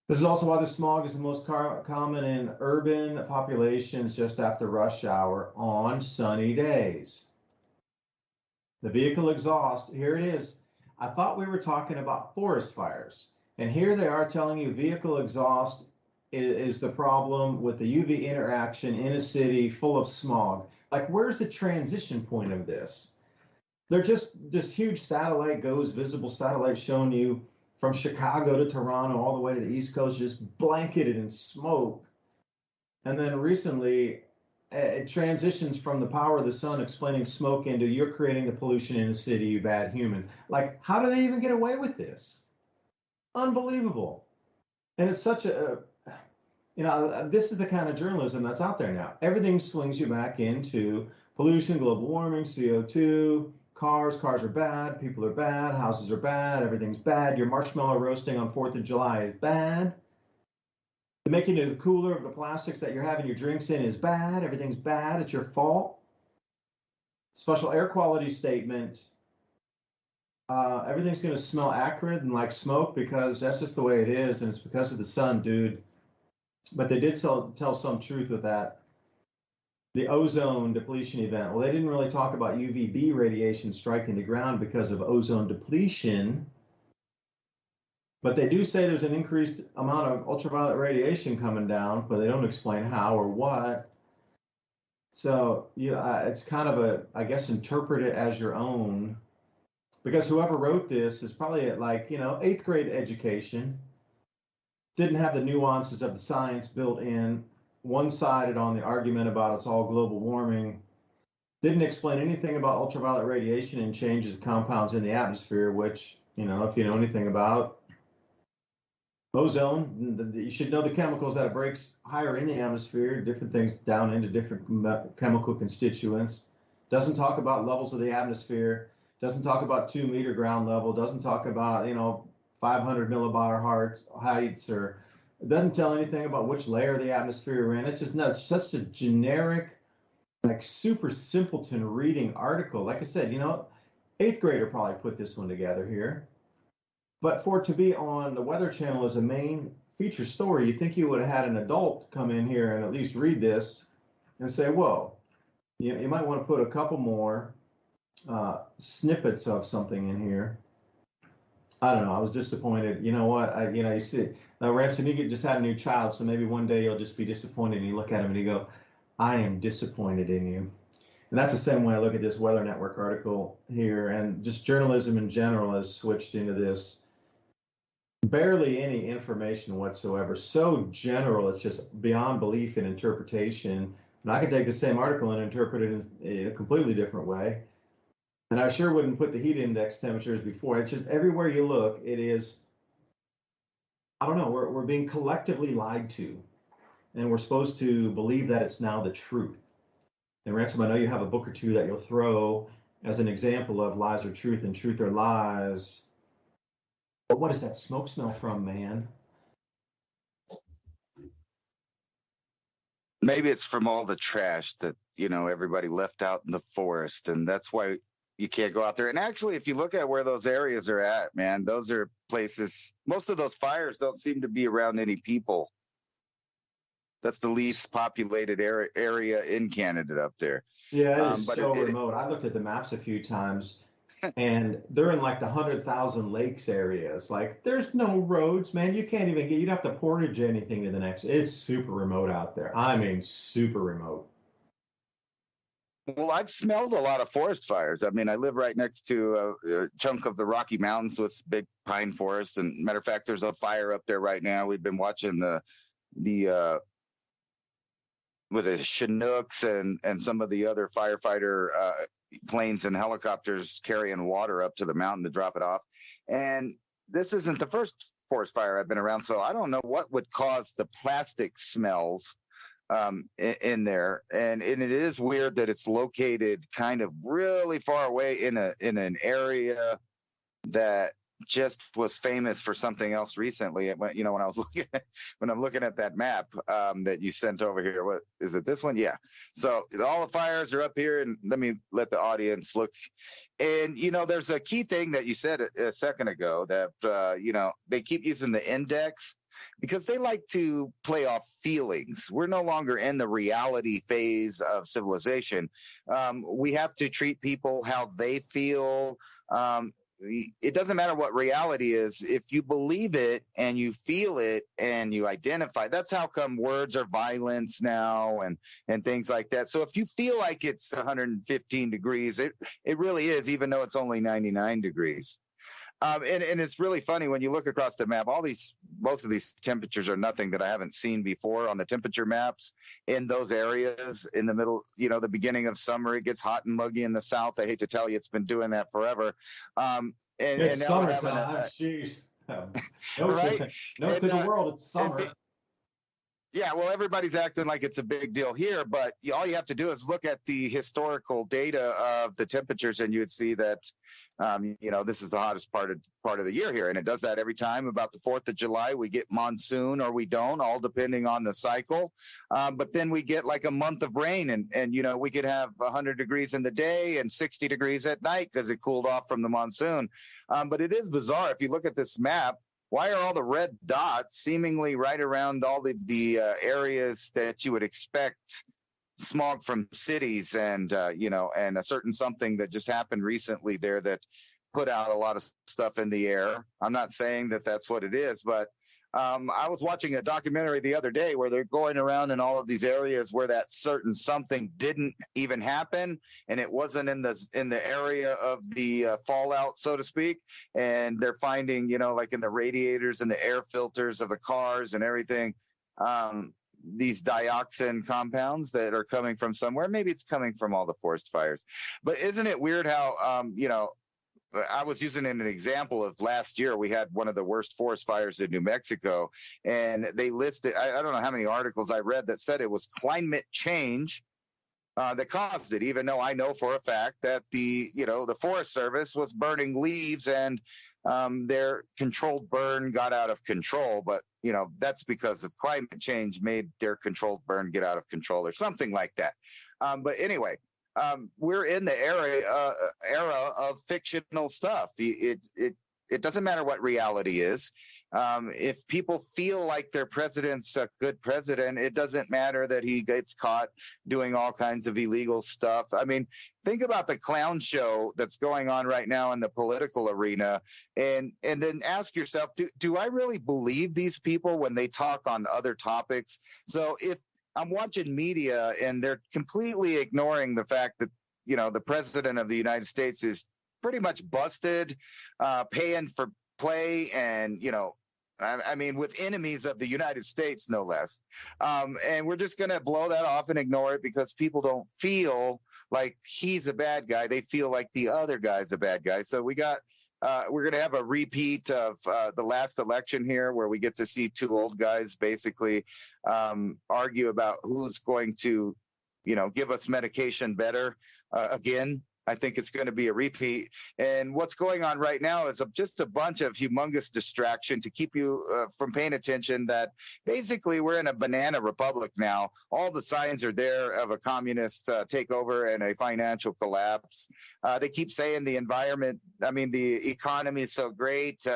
this is also why the smog is the most common in urban populations just after rush hour on sunny days. The vehicle exhaust, here it is. I thought we were talking about forest fires, and here they are telling you vehicle exhaust is the problem with the UV interaction in a city full of smog. Like, where's the transition point of this? They're just this huge satellite goes, visible satellite showing you from Chicago to Toronto all the way to the East Coast, just blanketed in smoke. And then recently, it transitions from the power of the sun explaining smoke into you're creating the pollution in a city, you bad human. Like, how do they even get away with this? Unbelievable. And it's such this is the kind of journalism that's out there now. Everything swings you back into pollution, global warming, CO2, cars are bad, people are bad, houses are bad, everything's bad. Your marshmallow roasting on 4th of July is bad. The making it cooler of the plastics that you're having your drinks in is bad. Everything's bad. It's your fault. Special air quality statement. Everything's going to smell acrid and like smoke because that's just the way it is, and it's because of the sun, dude. But they did tell some truth with that. The ozone depletion event. Well, they didn't really talk about UVB radiation striking the ground because of ozone depletion. But they do say there's an increased amount of ultraviolet radiation coming down, but they don't explain how or what. So it's kind of I guess, interpret it as your own. Because whoever wrote this is probably at 8th grade education. Didn't have the nuances of the science built in, one-sided on the argument about it's all global warming, didn't explain anything about ultraviolet radiation and changes of compounds in the atmosphere, which, if you know anything about ozone, you should know the chemicals that it breaks higher in the atmosphere, different things down into different chemical constituents. Doesn't talk about levels of the atmosphere, doesn't talk about 2-meter ground level, doesn't talk about, 500 millibar heights, or it doesn't tell anything about which layer of the atmosphere we're in. It's just it's such a generic, super simpleton reading article. Like I said, 8th grader probably put this one together here. But for it to be on the Weather Channel as a main feature story, you think you would have had an adult come in here and at least read this and say, whoa, you might want to put a couple more snippets of something in here. I don't know. I was disappointed. You know what? You see, Ransom, you just had a new child, so maybe one day you'll just be disappointed and you look at him and you go, I am disappointed in you. And that's the same way I look at this Weather Network article here, and just journalism in general has switched into this barely any information whatsoever. So general, it's just beyond belief and interpretation. And I could take the same article and interpret it in a completely different way. And I sure wouldn't put the heat index temperatures before. It's just everywhere you look, it is, I don't know, we're being collectively lied to. And we're supposed to believe that it's now the truth. And Ransom, I know you have a book or two that you'll throw as an example of lies or truth and truth or lies. But what is that smoke smell from, man? Maybe it's from all the trash that, everybody left out in the forest. And that's why you can't go out there. And actually, if you look at where those areas are at, man, those are places, most of those fires don't seem to be around any people. That's the least populated area in Canada up there. Yeah, it is so remote. I looked at the maps a few times. and they're in like the 100,000 lakes areas. Like there's no roads, man. You can't even get, you'd have to portage anything to the next. It's super remote out there. I mean, super remote. Well, I've smelled a lot of forest fires. I mean, I live right next to a chunk of the Rocky Mountains with big pine forests. And matter of fact, there's a fire up there right now. We've been watching the with the Chinooks and some of the other firefighter planes and helicopters carrying water up to the mountain to drop it off. And this isn't the first forest fire I've been around, so I don't know what would cause the plastic smells in there. And it is weird that it's located kind of really far away in an area that just was famous for something else recently. When I was when I'm looking at that map that you sent over here, what is it? This one? Yeah. So all the fires are up here, and let me let the audience look. And there's a key thing that you said a second ago that they keep using the index because they like to play off feelings. We're no longer in the reality phase of civilization. We have to treat people how they feel. It doesn't matter what reality is. If you believe it and you feel it and you identify, that's how come words are violence now and things like that. So if you feel like it's 115 degrees, it really is, even though it's only 99 degrees. And it's really funny when you look across the map, most of these temperatures are nothing that I haven't seen before on the temperature maps in those areas in the middle, the beginning of summer. It gets hot and muggy in the south. I hate to tell you, it's been doing that forever. It's summertime. Jeez. Right? To the world, it's summer. Yeah, well, everybody's acting like it's a big deal here, but all you have to do is look at the historical data of the temperatures, and you would see that, this is the hottest part of the year here, and it does that every time. About the 4th of July, we get monsoon or we don't, all depending on the cycle. But then we get like a month of rain, and we could have 100 degrees in the day and 60 degrees at night because it cooled off from the monsoon. But it is bizarre. If you look at this map, why are all the red dots seemingly right around all of the areas that you would expect smog from cities and a certain something that just happened recently there that put out a lot of stuff in the air? I'm not saying that that's what it is, but I was watching a documentary the other day where they're going around in all of these areas where that certain something didn't even happen, and it wasn't in the area of the fallout, so to speak. And they're finding, like in the radiators and the air filters of the cars and everything, these dioxin compounds that are coming from somewhere. Maybe it's coming from all the forest fires. But isn't it weird how, I was using an example of last year. We had one of the worst forest fires in New Mexico, and they listed, I don't know how many articles I read that said it was climate change that caused it, even though I know for a fact that the Forest Service was burning leaves and their controlled burn got out of control. But, that's because of climate change made their controlled burn get out of control or something like that. But anyway, we're in the era of fictional stuff. It doesn't matter what reality is. If people feel like their president's a good president, it doesn't matter that he gets caught doing all kinds of illegal stuff. I mean, think about the clown show that's going on right now in the political arena, and then ask yourself, do I really believe these people when they talk on other topics? So if I'm watching media and they're completely ignoring the fact that, the president of the United States is pretty much busted, paying for play and, with enemies of the United States, no less. And we're just going to blow that off and ignore it because people don't feel like he's a bad guy. They feel like the other guy's a bad guy. So we're going to have a repeat of the last election here where we get to see two old guys basically argue about who's going to, give us medication better again. I think it's going to be a repeat. And what's going on right now is just a bunch of humongous distraction to keep you from paying attention that basically we're in a banana republic now. All the signs are there of a communist takeover and a financial collapse. They keep saying the environment, the economy is so great,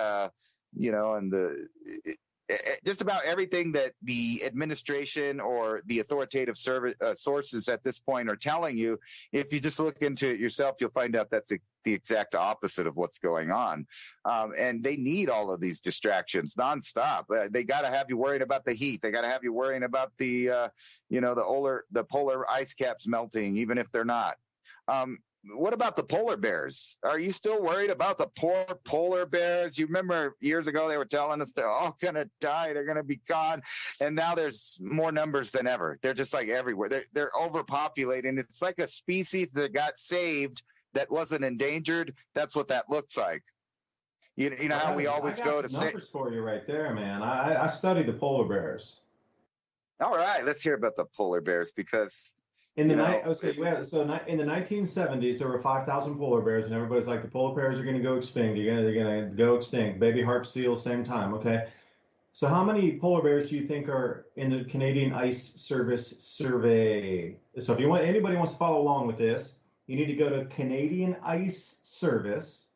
just about everything that the administration or the authoritative sources at this point are telling you, if you just look into it yourself, you'll find out that's the exact opposite of what's going on. And they need all of these distractions nonstop. They got to have you worried about the heat. They got to have you worrying about the polar ice caps melting, even if they're not. What about the polar bears? Are you still worried about the poor polar bears? You remember years ago they were telling us they're all going to die, they're going to be gone, and now there's more numbers than ever. They're just like everywhere. They're overpopulating. It's like a species that got saved that wasn't endangered. That's what that looks like. You know how we always go to say numbers for you right there, man. I study the polar bears. All right, let's hear about the polar bears because. In the 1970s, there were 5,000 polar bears, and everybody's like, the polar bears are going to go extinct. They're going to go extinct. Baby harp seal, same time. Okay. So how many polar bears do you think are in the Canadian Ice Service survey? So if anybody wants to follow along with this, you need to go to Canadian Ice Service,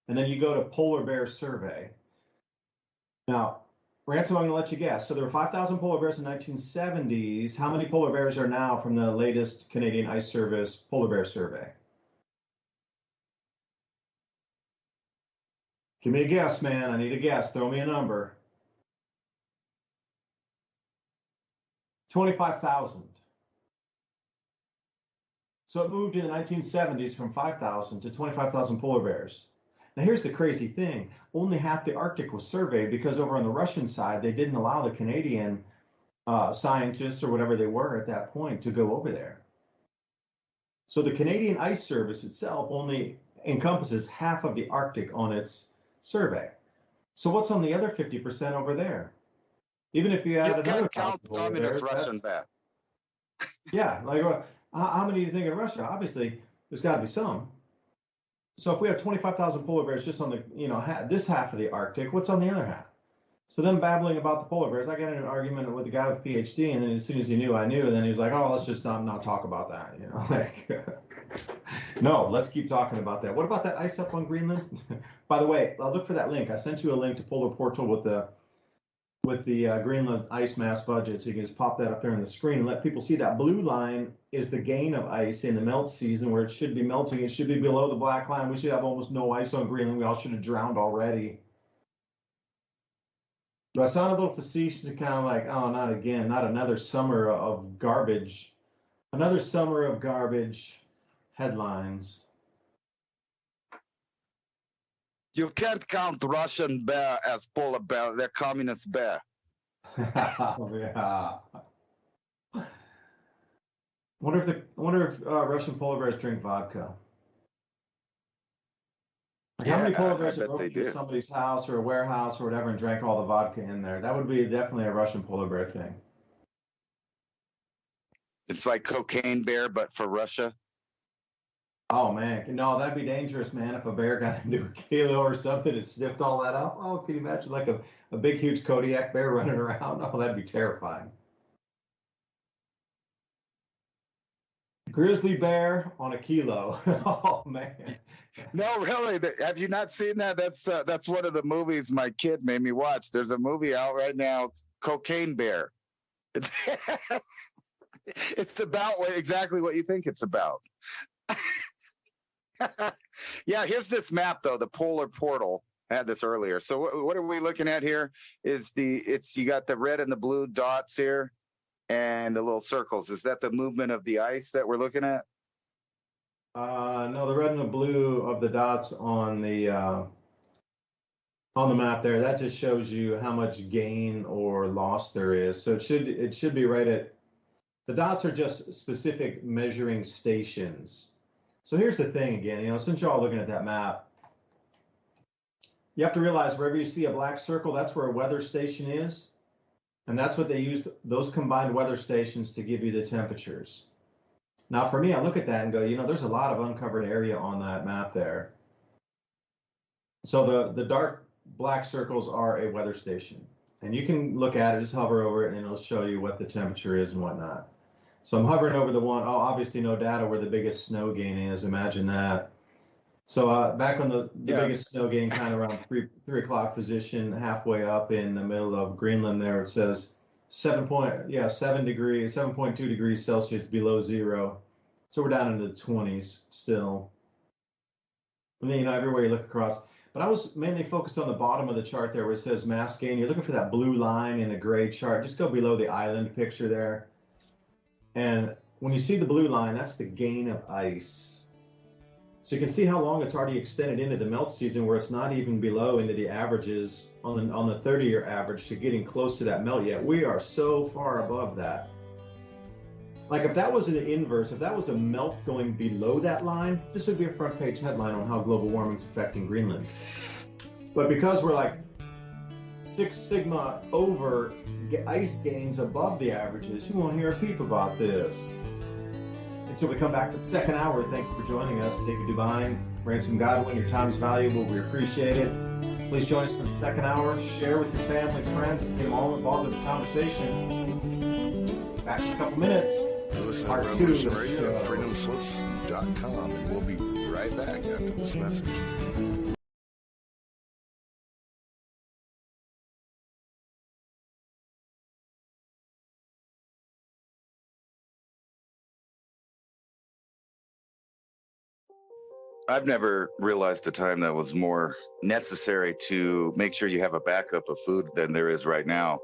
and then you go to Polar Bear Survey. Now, Ransom, I'm going to let you guess. So there were 5,000 polar bears in the 1970s. How many polar bears are now from the latest Canadian Ice Service Polar Bear Survey? Give me a guess, man. I need a guess. Throw me a number. 25,000. So it moved in the 1970s from 5,000 to 25,000 polar bears. Now, here's the crazy thing. Only half the Arctic was surveyed because over on the Russian side, they didn't allow the Canadian scientists or whatever they were at that point to go over there. So the Canadian Ice Service itself only encompasses half of the Arctic on its survey. So what's on the other 50% over there? Even if you add another count communist Russian back. Yeah, like how many do you think in Russia? Obviously, there's got to be some. So if we have 25,000 polar bears just on the, this half of the Arctic, what's on the other half? So them babbling about the polar bears, I got in an argument with a guy with a PhD, and then as soon as he knew, I knew, and then he was like, oh, let's just not talk about that, No, let's keep talking about that. What about that ice up on Greenland? By the way, I'll look for that link. I sent you a link to Polar Portal with the Greenland ice mass budget, so you can just pop that up there on the screen and let people see that blue line is the gain of ice in the melt season where it should be melting. It should be below the black line. We should have almost no ice on Greenland. We all should have drowned already. Do I sound a little facetious and kind of like, oh, not again, not another summer of garbage. Another summer of garbage headlines. You can't count Russian bear as polar bear. They're communist bear. Yeah. Wonder if Russian polar bears drink vodka. Like how many polar bears have broken into somebody's house or a warehouse or whatever and drank all the vodka in there? That would be definitely a Russian polar bear thing. It's like cocaine bear, but for Russia. Oh man, no, that'd be dangerous, man. If a bear got into a kilo or something and sniffed all that up, oh, can you imagine like a big, huge Kodiak bear running around? Oh, that'd be terrifying. Grizzly bear on a kilo. Oh man. No, really. Have you not seen that? That's one of the movies my kid made me watch. There's a movie out right now, Cocaine Bear. It's about exactly what you think it's about. Yeah, here's this map though, the Polar Portal. I had this earlier. So what are we looking at here? You got the red and the blue dots here and the little circles. Is that the movement of the ice that we're looking at? No, the red and the blue of the dots on the map there, that just shows you how much gain or loss there is. So it should be right at, the dots are just specific measuring stations. So here's the thing again, since y'all are looking at that map, you have to realize wherever you see a black circle, that's where a weather station is. And that's what they use, those combined weather stations, to give you the temperatures. Now, for me, I look at that and go, there's a lot of uncovered area on that map there. So the dark black circles are a weather station. And you can look at it, just hover over it, and it'll show you what the temperature is and whatnot. So I'm hovering over the one, obviously no data where the biggest snow gain is. Imagine that. So back on the biggest snow gain, kind of around 3 o'clock position, halfway up in the middle of Greenland there, it says 7.2 degrees Celsius below zero. So we're down into the 20s still. And then, everywhere you look across. But I was mainly focused on the bottom of the chart there where it says mass gain. You're looking for that blue line in the gray chart. Just go below the island picture there. And when you see the blue line, that's the gain of ice. So you can see how long it's already extended into the melt season where it's not even below into the averages on the 30-year average to getting close to that melt yet. We are so far above that. Like if that was the inverse, if that was a melt going below that line, this would be a front page headline on how global warming is affecting Greenland. But because we're like 6 sigma over ice gains above the averages, you won't hear a peep about this. Until we come back to the second hour, thank you for joining us. David DuByne, Ransom Godwin, your time is valuable. We appreciate it. Please join us for the second hour. Share with your family, friends, and get them all involved in the conversation. Back in a couple minutes. Listen Part to 2 Revolution of the Radio, show. freedomslips.com, and we'll be right back after this message. I've never realized a time that was more necessary to make sure you have a backup of food than there is right now.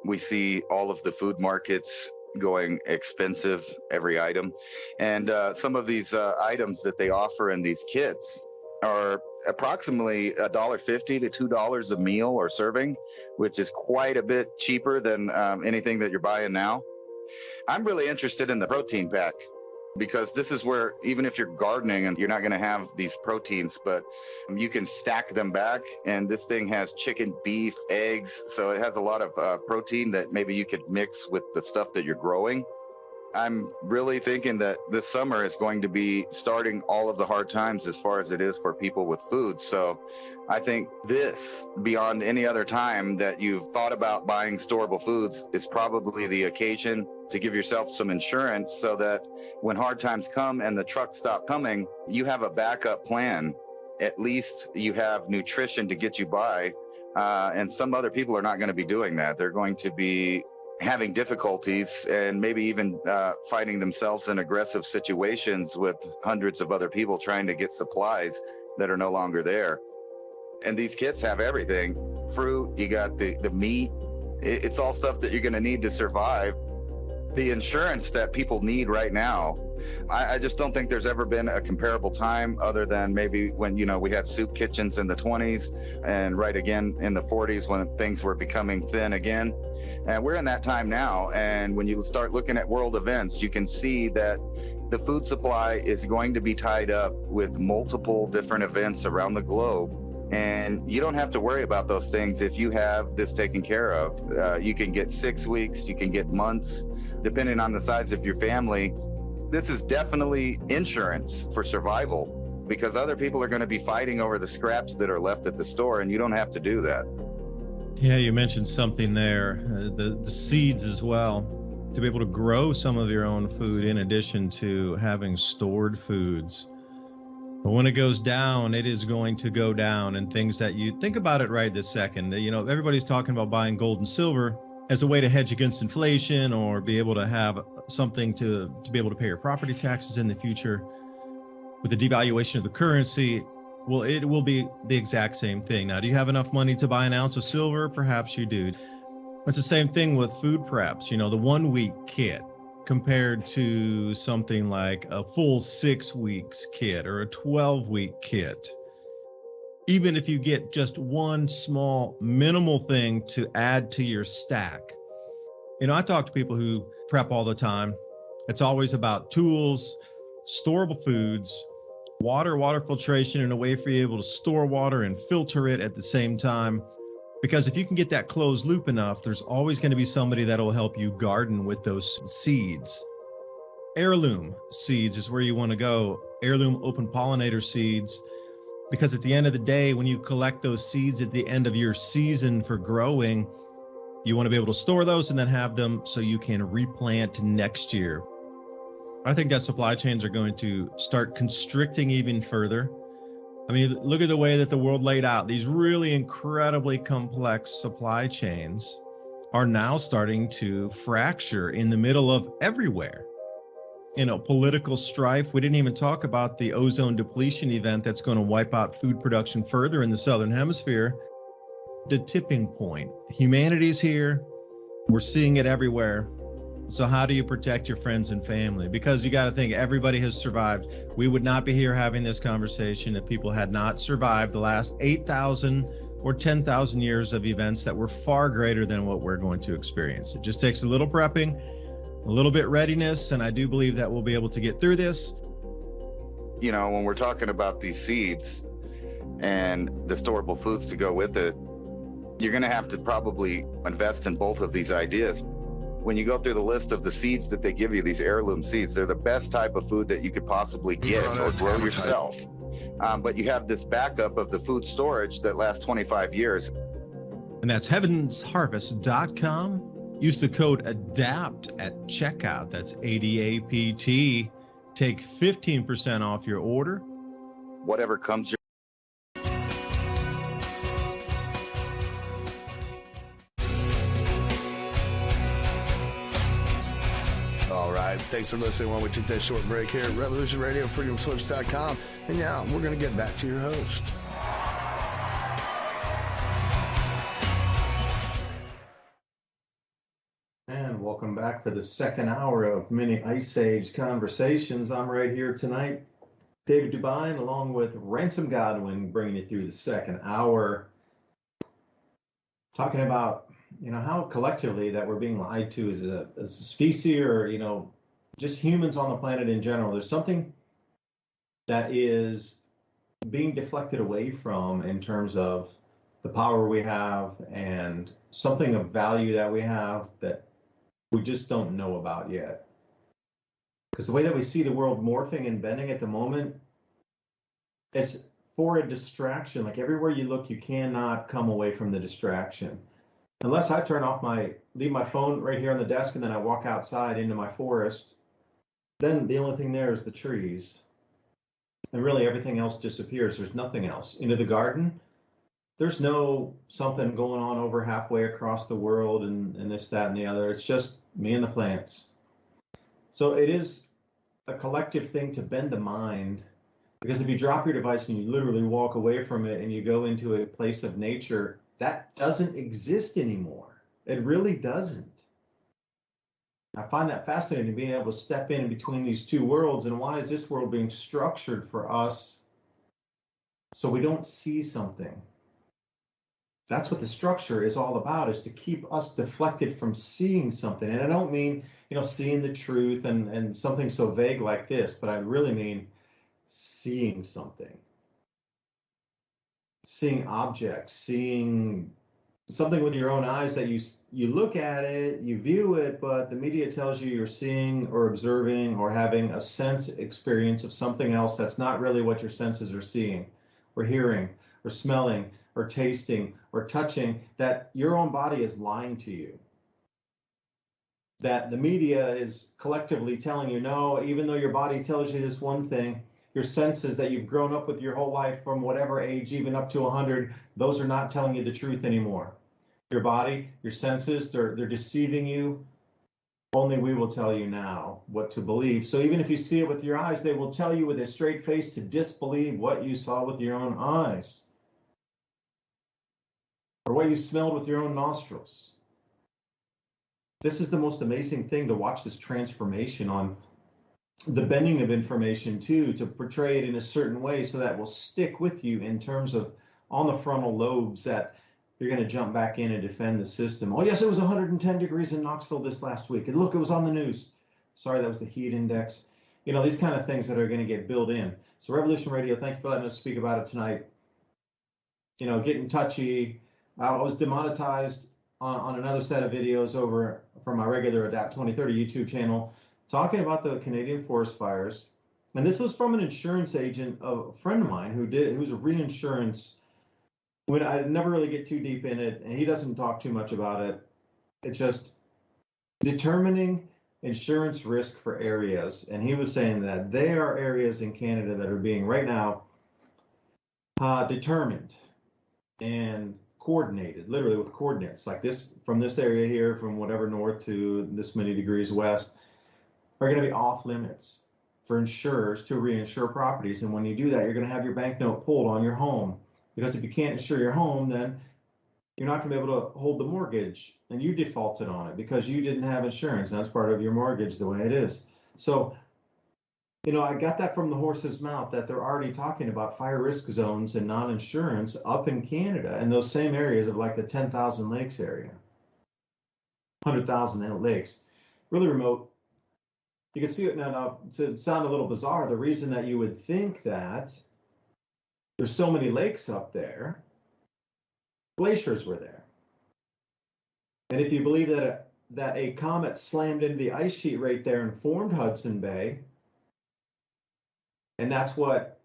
We see all of the food markets going expensive, every item. And some of these items that they offer in these kits are approximately $1.50 to $2 a meal or serving, which is quite a bit cheaper than anything that you're buying now. I'm really interested in the protein pack, because this is where, even if you're gardening and you're not going to have these proteins, but you can stack them back. And this thing has chicken, beef, eggs. So it has a lot of protein that maybe you could mix with the stuff that you're growing. I'm really thinking that this summer is going to be starting all of the hard times as far as it is for people with food. So I think this, beyond any other time that you've thought about buying storable foods, is probably the occasion to give yourself some insurance so that when hard times come and the trucks stop coming, you have a backup plan. At least you have nutrition to get you by. And some other people are not going to be doing that. They're going to be having difficulties and maybe even finding themselves in aggressive situations with hundreds of other people trying to get supplies that are no longer there. And these kits have everything. Fruit, you got the meat. It's all stuff that you're going to need to survive. The insurance that people need right now, I just don't think there's ever been a comparable time other than maybe when, we had soup kitchens in the 20s and right again in the 40s when things were becoming thin again. And we're in that time now. And when you start looking at world events, you can see that the food supply is going to be tied up with multiple different events around the globe. And you don't have to worry about those things if you have this taken care of. You can get 6 weeks, you can get months, depending on the size of your family. This is definitely insurance for survival, because other people are going to be fighting over the scraps that are left at the store, and you don't have to do that. Yeah, you mentioned something there, the seeds as well, to be able to grow some of your own food in addition to having stored foods. But when it goes down, it is going to go down, and things that you think about it right this second. Everybody's talking about buying gold and silver as a way to hedge against inflation or be able to have something to be able to pay your property taxes in the future. With the devaluation of the currency, well, it will be the exact same thing. Now, do you have enough money to buy an ounce of silver? Perhaps you do. It's the same thing with food preps. The 1 week kit compared to something like a full 6 weeks kit or a 12-week kit. Even if you get just one small minimal thing to add to your stack. I talk to people who prep all the time. It's always about tools, storable foods, water filtration, and a way for you able to store water and filter it at the same time. Because if you can get that closed loop enough, there's always going to be somebody that will help you garden with those seeds. Heirloom seeds is where you want to go. Heirloom open pollinator seeds. Because at the end of the day, when you collect those seeds at the end of your season for growing, you want to be able to store those and then have them so you can replant next year. I think that supply chains are going to start constricting even further. I mean, look at the way that the world laid out. These really incredibly complex supply chains are now starting to fracture in the middle of everywhere. You know, political strife. We didn't even talk about the ozone depletion event that's going to wipe out food production further in the Southern Hemisphere. The tipping point. Humanity's here. We're seeing it everywhere. So how do you protect your friends and family? Because you got to think, everybody has survived. We would not be here having this conversation if people had not survived the last 8,000 or 10,000 years of events that were far greater than what we're going to experience. It just takes a little prepping, a little bit readiness, and I do believe that we'll be able to get through this. You know, when we're talking about these seeds and the storable foods to go with it, you're going to have to probably invest in both of these ideas. When you go through the list of the seeds that they give you, these heirloom seeds, they're the best type of food that you could possibly get or grow yourself. But you have this backup of the food storage that lasts 25 years. And that's heavensharvest.com. Use the code ADAPT at checkout. That's ADAPT. Take 15% off your order. Whatever comes your Thanks for listening while we took that short break here at Revolution Radio, freedomslips.com. And now we're going to get back to your host. And welcome back for the second hour of Mini Ice Age Conversations. I'm right here tonight, David DuByne, along with Ransom Godwin, bringing you through the second hour, talking about, you know, how collectively that we're being lied to as a species, or, you know, just humans on the planet in general. There's something that is being deflected away from in terms of the power we have and something of value that we have that we just don't know about yet. Because the way that we see the world morphing and bending at the moment, it's for a distraction. Like everywhere you look, you cannot come away from the distraction. Unless I leave my phone right here on the desk and then I walk outside into my forest, then the only thing there is the trees. And really everything else disappears. There's nothing else. Into the garden, there's no something going on over halfway across the world and this, that, and the other. It's just me and the plants. So it is a collective thing to bend the mind, because if you drop your device and you literally walk away from it and you go into a place of nature, that doesn't exist anymore. It really doesn't. I find that fascinating, being able to step in between these two worlds. And why is this world being structured for us so we don't see something? That's what the structure is all about, is to keep us deflected from seeing something. And I don't mean, you know, seeing the truth and something so vague like this, but I really mean seeing something. Seeing objects, seeing something with your own eyes, that you look at it, you view it, but the media tells you you're seeing or observing or having a sense experience of something else that's not really what your senses are seeing or hearing or smelling or tasting or touching, that your own body is lying to you. That the media is collectively telling you, no, even though your body tells you this one thing, your senses that you've grown up with your whole life from whatever age, even up to 100, those are not telling you the truth anymore. Your body, your senses, they're deceiving you. Only we will tell you now what to believe. So even if you see it with your eyes, they will tell you with a straight face to disbelieve what you saw with your own eyes, or what you smelled with your own nostrils. This is the most amazing thing, to watch this transformation on the bending of information too, to portray it in a certain way so that will stick with you in terms of on the frontal lobes, that you're going to jump back in and defend the system. Oh yes, it was 110 degrees in Knoxville this last week, and look, it was on the news. Sorry, that was the heat index. You know, these kind of things that are going to get built in. So Revolution Radio, thank you for letting us speak about it tonight. You know, getting touchy. I was demonetized on another set of videos over from my regular Adapt 2030 YouTube channel, talking about the Canadian forest fires. And this was from an insurance agent, a friend of mine who's a reinsurance. When I never really get too deep in it, and he doesn't talk too much about it. It's just determining insurance risk for areas. And he was saying that there are areas in Canada that are being right now determined and coordinated, literally with coordinates, like this, from this area here, from whatever north to this many degrees west, are going to be off limits for insurers to reinsure properties. And when you do that, you're going to have your banknote pulled on your home, because if you can't insure your home, then you're not going to be able to hold the mortgage, and you defaulted on it because you didn't have insurance. That's part of your mortgage the way it is. So, I got that from the horse's mouth, that they're already talking about fire risk zones and non-insurance up in Canada, and those same areas of like the 10,000 lakes area, 100,000 lakes, really remote. You can see it now. To sound a little bizarre, the reason that you would think that there's so many lakes up there, glaciers were there. And if you believe that a comet slammed into the ice sheet right there and formed Hudson Bay, and that's what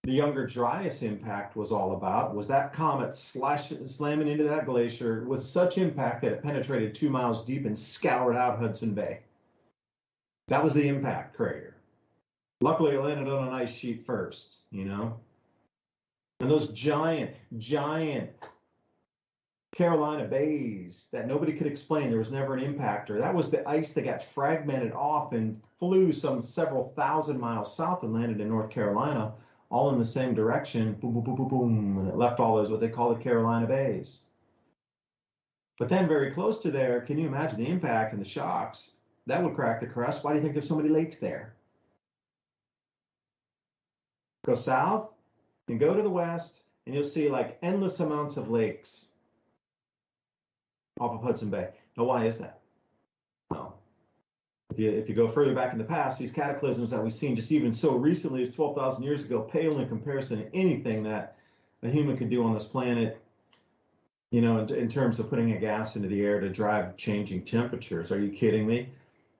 the Younger Dryas impact was all about, was that comet slamming into that glacier with such impact that it penetrated 2 miles deep and scoured out Hudson Bay. That was the impact crater. Luckily, it landed on an ice sheet first, And those giant Carolina bays that nobody could explain, there was never an impactor. That was the ice that got fragmented off and flew some several thousand miles south and landed in North Carolina, all in the same direction, boom, boom, boom, boom, boom, and it left all those, what they call the Carolina bays. But then very close to there, can you imagine the impact and the shocks? That would crack the crust. Why do you think there's so many lakes there? Go south and go to the west, and you'll see like endless amounts of lakes off of Hudson Bay. Now, why is that? Well, if you go further back in the past, these cataclysms that we've seen just even so recently as 12,000 years ago pale in comparison to anything that a human could do on this planet, in terms of putting a gas into the air to drive changing temperatures. Are you kidding me?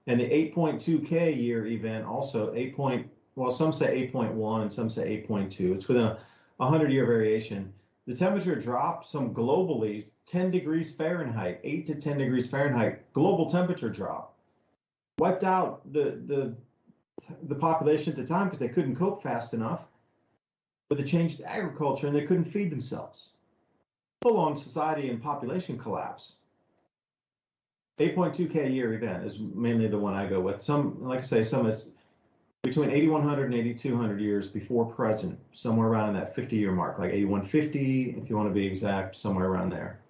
And the 8.2K year event also, some say 8.1 and some say 8.2. It's within a 100-year variation. The temperature dropped some globally 10 degrees Fahrenheit, 8 to 10 degrees Fahrenheit, global temperature drop. Wiped out the population at the time because they couldn't cope fast enough. But they changed agriculture and they couldn't feed themselves. Full-on society and population collapse. 8.2K year event is mainly the one I go with. Some, like I say, some is between 8,100 and 8,200 years before present, somewhere around in that 50-year mark, like 8,150, if you want to be exact, somewhere around there.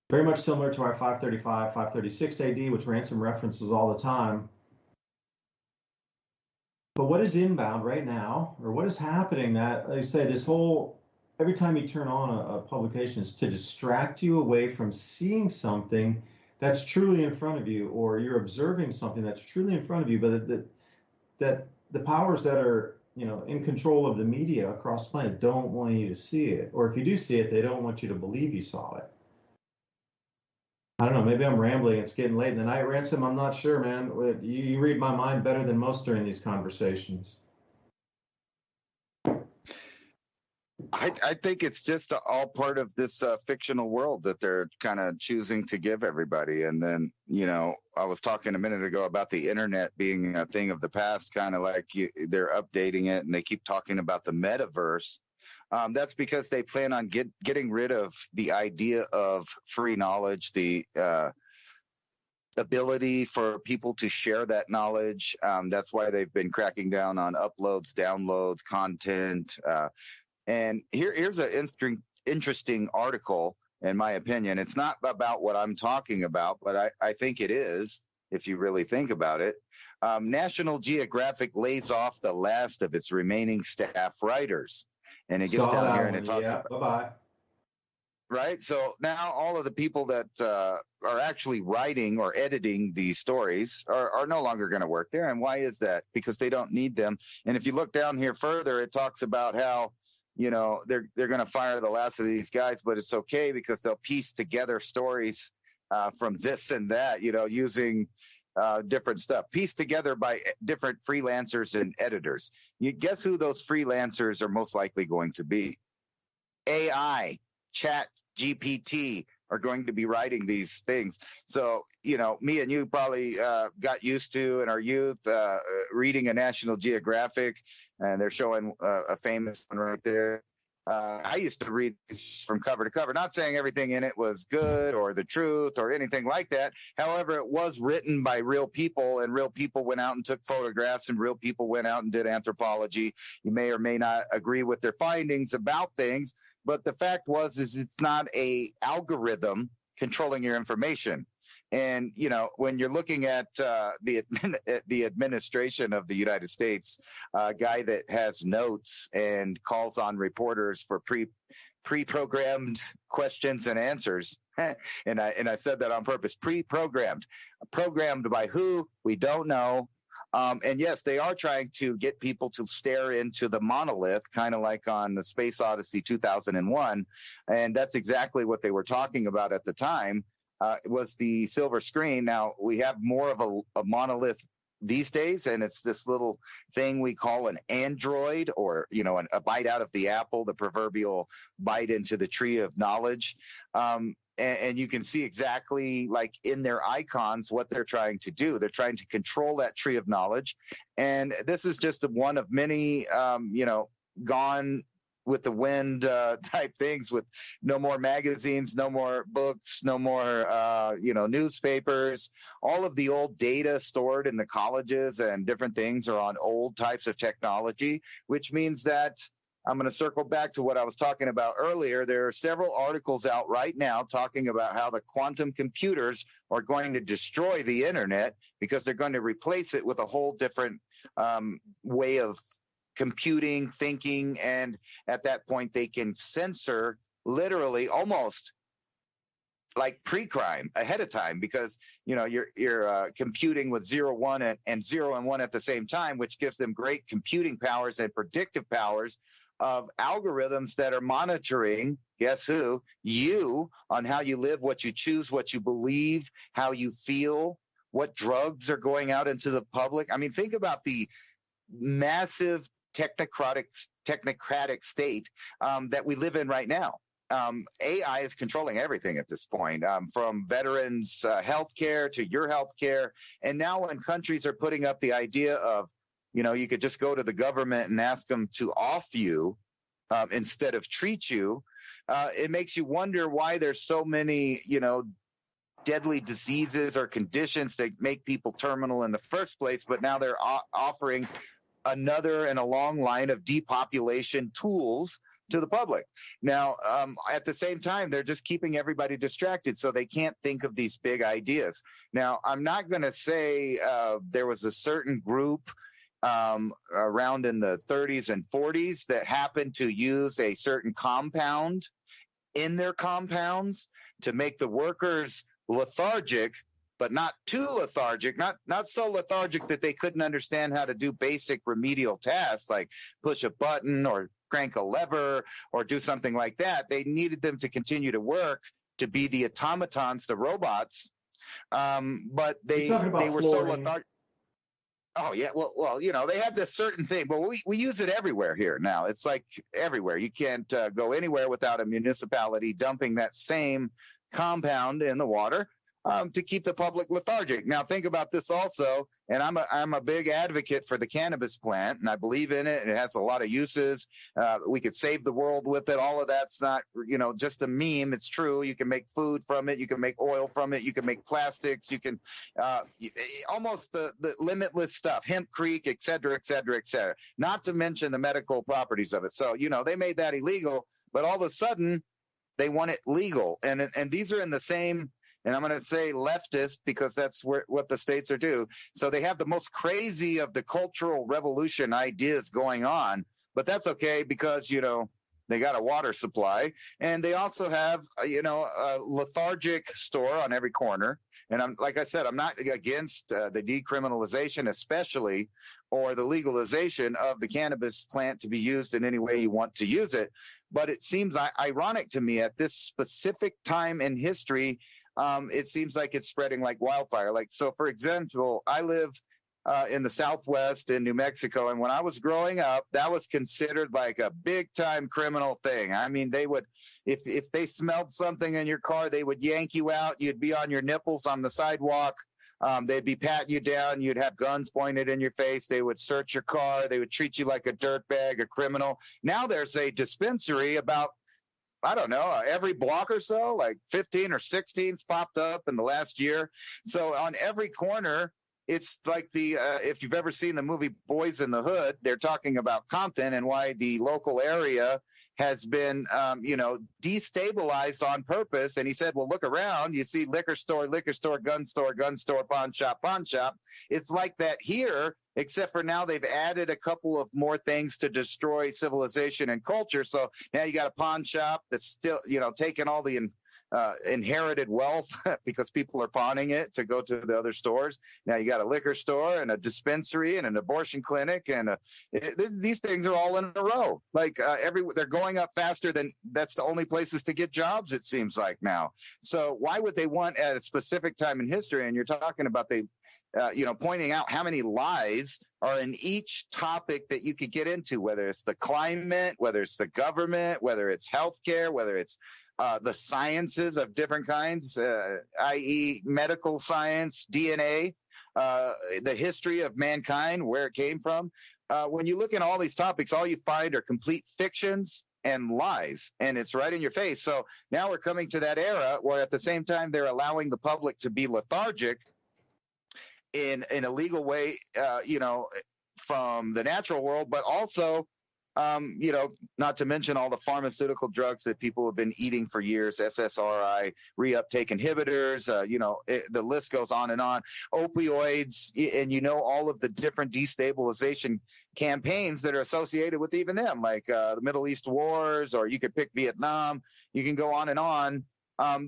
Very much similar to our 535, 536 AD, which Ransom references all the time. But what is inbound right now, or what is happening that, like I say, this whole, every time you turn on a publication, is to distract you away from seeing something that's truly in front of you, or you're observing something that's truly in front of you, but that the powers that are, in control of the media across the planet don't want you to see it. Or if you do see it, they don't want you to believe you saw it. I don't know, maybe I'm rambling. It's getting late in the night, Ransom. I'm not sure, man. You read my mind better than most during these conversations. I think it's just all part of this fictional world that they're kind of choosing to give everybody. And then, I was talking a minute ago about the internet being a thing of the past, kind of like they're updating it, and they keep talking about the metaverse. That's because they plan on getting rid of the idea of free knowledge, the ability for people to share that knowledge. That's why they've been cracking down on uploads, downloads, content. And here's an interesting article, in my opinion. It's not about what I'm talking about, but I think it is, if you really think about it. National Geographic lays off the last of its remaining staff writers. And it gets down here and it talks about, bye-bye. Right? So now all of the people that are actually writing or editing these stories are no longer going to work there. And why is that? Because they don't need them. And if you look down here further, it talks about how they're going to fire the last of these guys, but it's okay because they'll piece together stories from this and that, using different stuff, pieced together by different freelancers and editors. You guess who those freelancers are most likely going to be? AI, Chat GPT are going to be writing these things. So, me and you probably got used to in our youth reading a National Geographic, and they're showing a famous one right there. I used to read this from cover to cover, not saying everything in it was good or the truth or anything like that. However, it was written by real people, and real people went out and took photographs, and real people went out and did anthropology. You may or may not agree with their findings about things, but the fact is it's not a algorithm controlling your information. And, you know, when you're looking at the administration of the United States, a guy that has notes and calls on reporters for pre-programmed questions and answers, and I said that on purpose, programmed by who? We don't know. And yes, they are trying to get people to stare into the monolith, kind of like on the Space Odyssey 2001. And that's exactly what they were talking about at the time. It was the silver screen. Now we have more of a monolith these days, and it's this little thing we call an android, or, you know, a bite out of the apple, the proverbial bite into the tree of knowledge. And you can see exactly, like in their icons, what they're trying to do. They're trying to control that tree of knowledge. And this is just one of many, gone with the wind type things, with no more magazines, no more books, no more, newspapers. All of the old data stored in the colleges and different things are on old types of technology, which means that I'm going to circle back to what I was talking about earlier. There are several articles out right now talking about how the quantum computers are going to destroy the internet because they're going to replace it with a whole different way of computing, thinking, and at that point they can censor literally almost like pre-crime ahead of time, because you're computing with 0, 1 and 0 and 1 at the same time, which gives them great computing powers and predictive powers of algorithms that are monitoring, guess who? You, on how you live, what you choose, what you believe, how you feel, what drugs are going out into the public. I mean, think about the massive technocratic state that we live in right now. AI is controlling everything at this point, from veterans' healthcare to your healthcare. And now when countries are putting up the idea of, you could just go to the government and ask them to off you instead of treat you, it makes you wonder why there's so many, deadly diseases or conditions that make people terminal in the first place. But now they're offering another in a long line of depopulation tools to the public. Now, at the same time, they're just keeping everybody distracted so they can't think of these big ideas. Now, I'm not going to say there was a certain group around in the 30s and 40s that happened to use a certain compound in their compounds to make the workers lethargic, but not too lethargic, not so lethargic that they couldn't understand how to do basic remedial tasks like push a button or crank a lever or do something like that. They needed them to continue to work, to be the automatons, the robots. But they were so lethargic. Oh, yeah. Well, they had this certain thing, but we use it everywhere here now. It's like everywhere. You can't go anywhere without a municipality dumping that same compound in the water to keep the public lethargic. Now, think about this also, and I'm a big advocate for the cannabis plant, and I believe in it. It has a lot of uses. We could save the world with it. All of that's not, just a meme. It's true. You can make food from it. You can make oil from it. You can make plastics. You can almost the limitless stuff, hemp creek, et cetera, et cetera, et cetera. Not to mention the medical properties of it. So, they made that illegal, but all of a sudden they want it legal. And these are in the same, and I'm going to say leftist because that's what the states are due. So they have the most crazy of the cultural revolution ideas going on, but that's okay because, they got a water supply, and they also have, a lethargic store on every corner. And like I said, I'm not against the decriminalization, especially, or the legalization of the cannabis plant to be used in any way you want to use it. But it seems ironic to me at this specific time in history. It seems like it's spreading like wildfire. Like, so for example, I live in the Southwest in New Mexico. And when I was growing up, that was considered like a big time criminal thing. I mean, they would, if they smelled something in your car, they would yank you out. You'd be on your nipples on the sidewalk. They'd be patting you down. You'd have guns pointed in your face. They would search your car. They would treat you like a dirtbag, a criminal. Now there's a dispensary about, I don't know, every block or so, like 15 or 16's popped up in the last year. So on every corner, it's like if you've ever seen the movie Boys in the Hood, they're talking about Compton and why the local area has been, destabilized on purpose. And he said, well, look around. You see liquor store, gun store, pawn shop. It's like that here, except for now they've added a couple of more things to destroy civilization and culture. So now you got a pawn shop that's still, taking all the inherited wealth because people are pawning it to go to the other stores. Now you got a liquor store and a dispensary and an abortion clinic, and these things are all in a row. Like they're going up faster than that's the only places to get jobs, it seems like now. So why would they want at a specific time in history? And you're talking about pointing out how many lies are in each topic that you could get into, whether it's the climate, whether it's the government, whether it's healthcare, whether it's the sciences of different kinds, i.e. medical science, DNA, the history of mankind, where it came from. When you look at all these topics, all you find are complete fictions and lies, and it's right in your face. So now we're coming to that era where at the same time they're allowing the public to be lethargic in a legal way, from the natural world, but also not to mention all the pharmaceutical drugs that people have been eating for years, SSRI, reuptake inhibitors, the list goes on and on, opioids, and all of the different destabilization campaigns that are associated with even them, like the Middle East wars, or you could pick Vietnam, you can go on and on.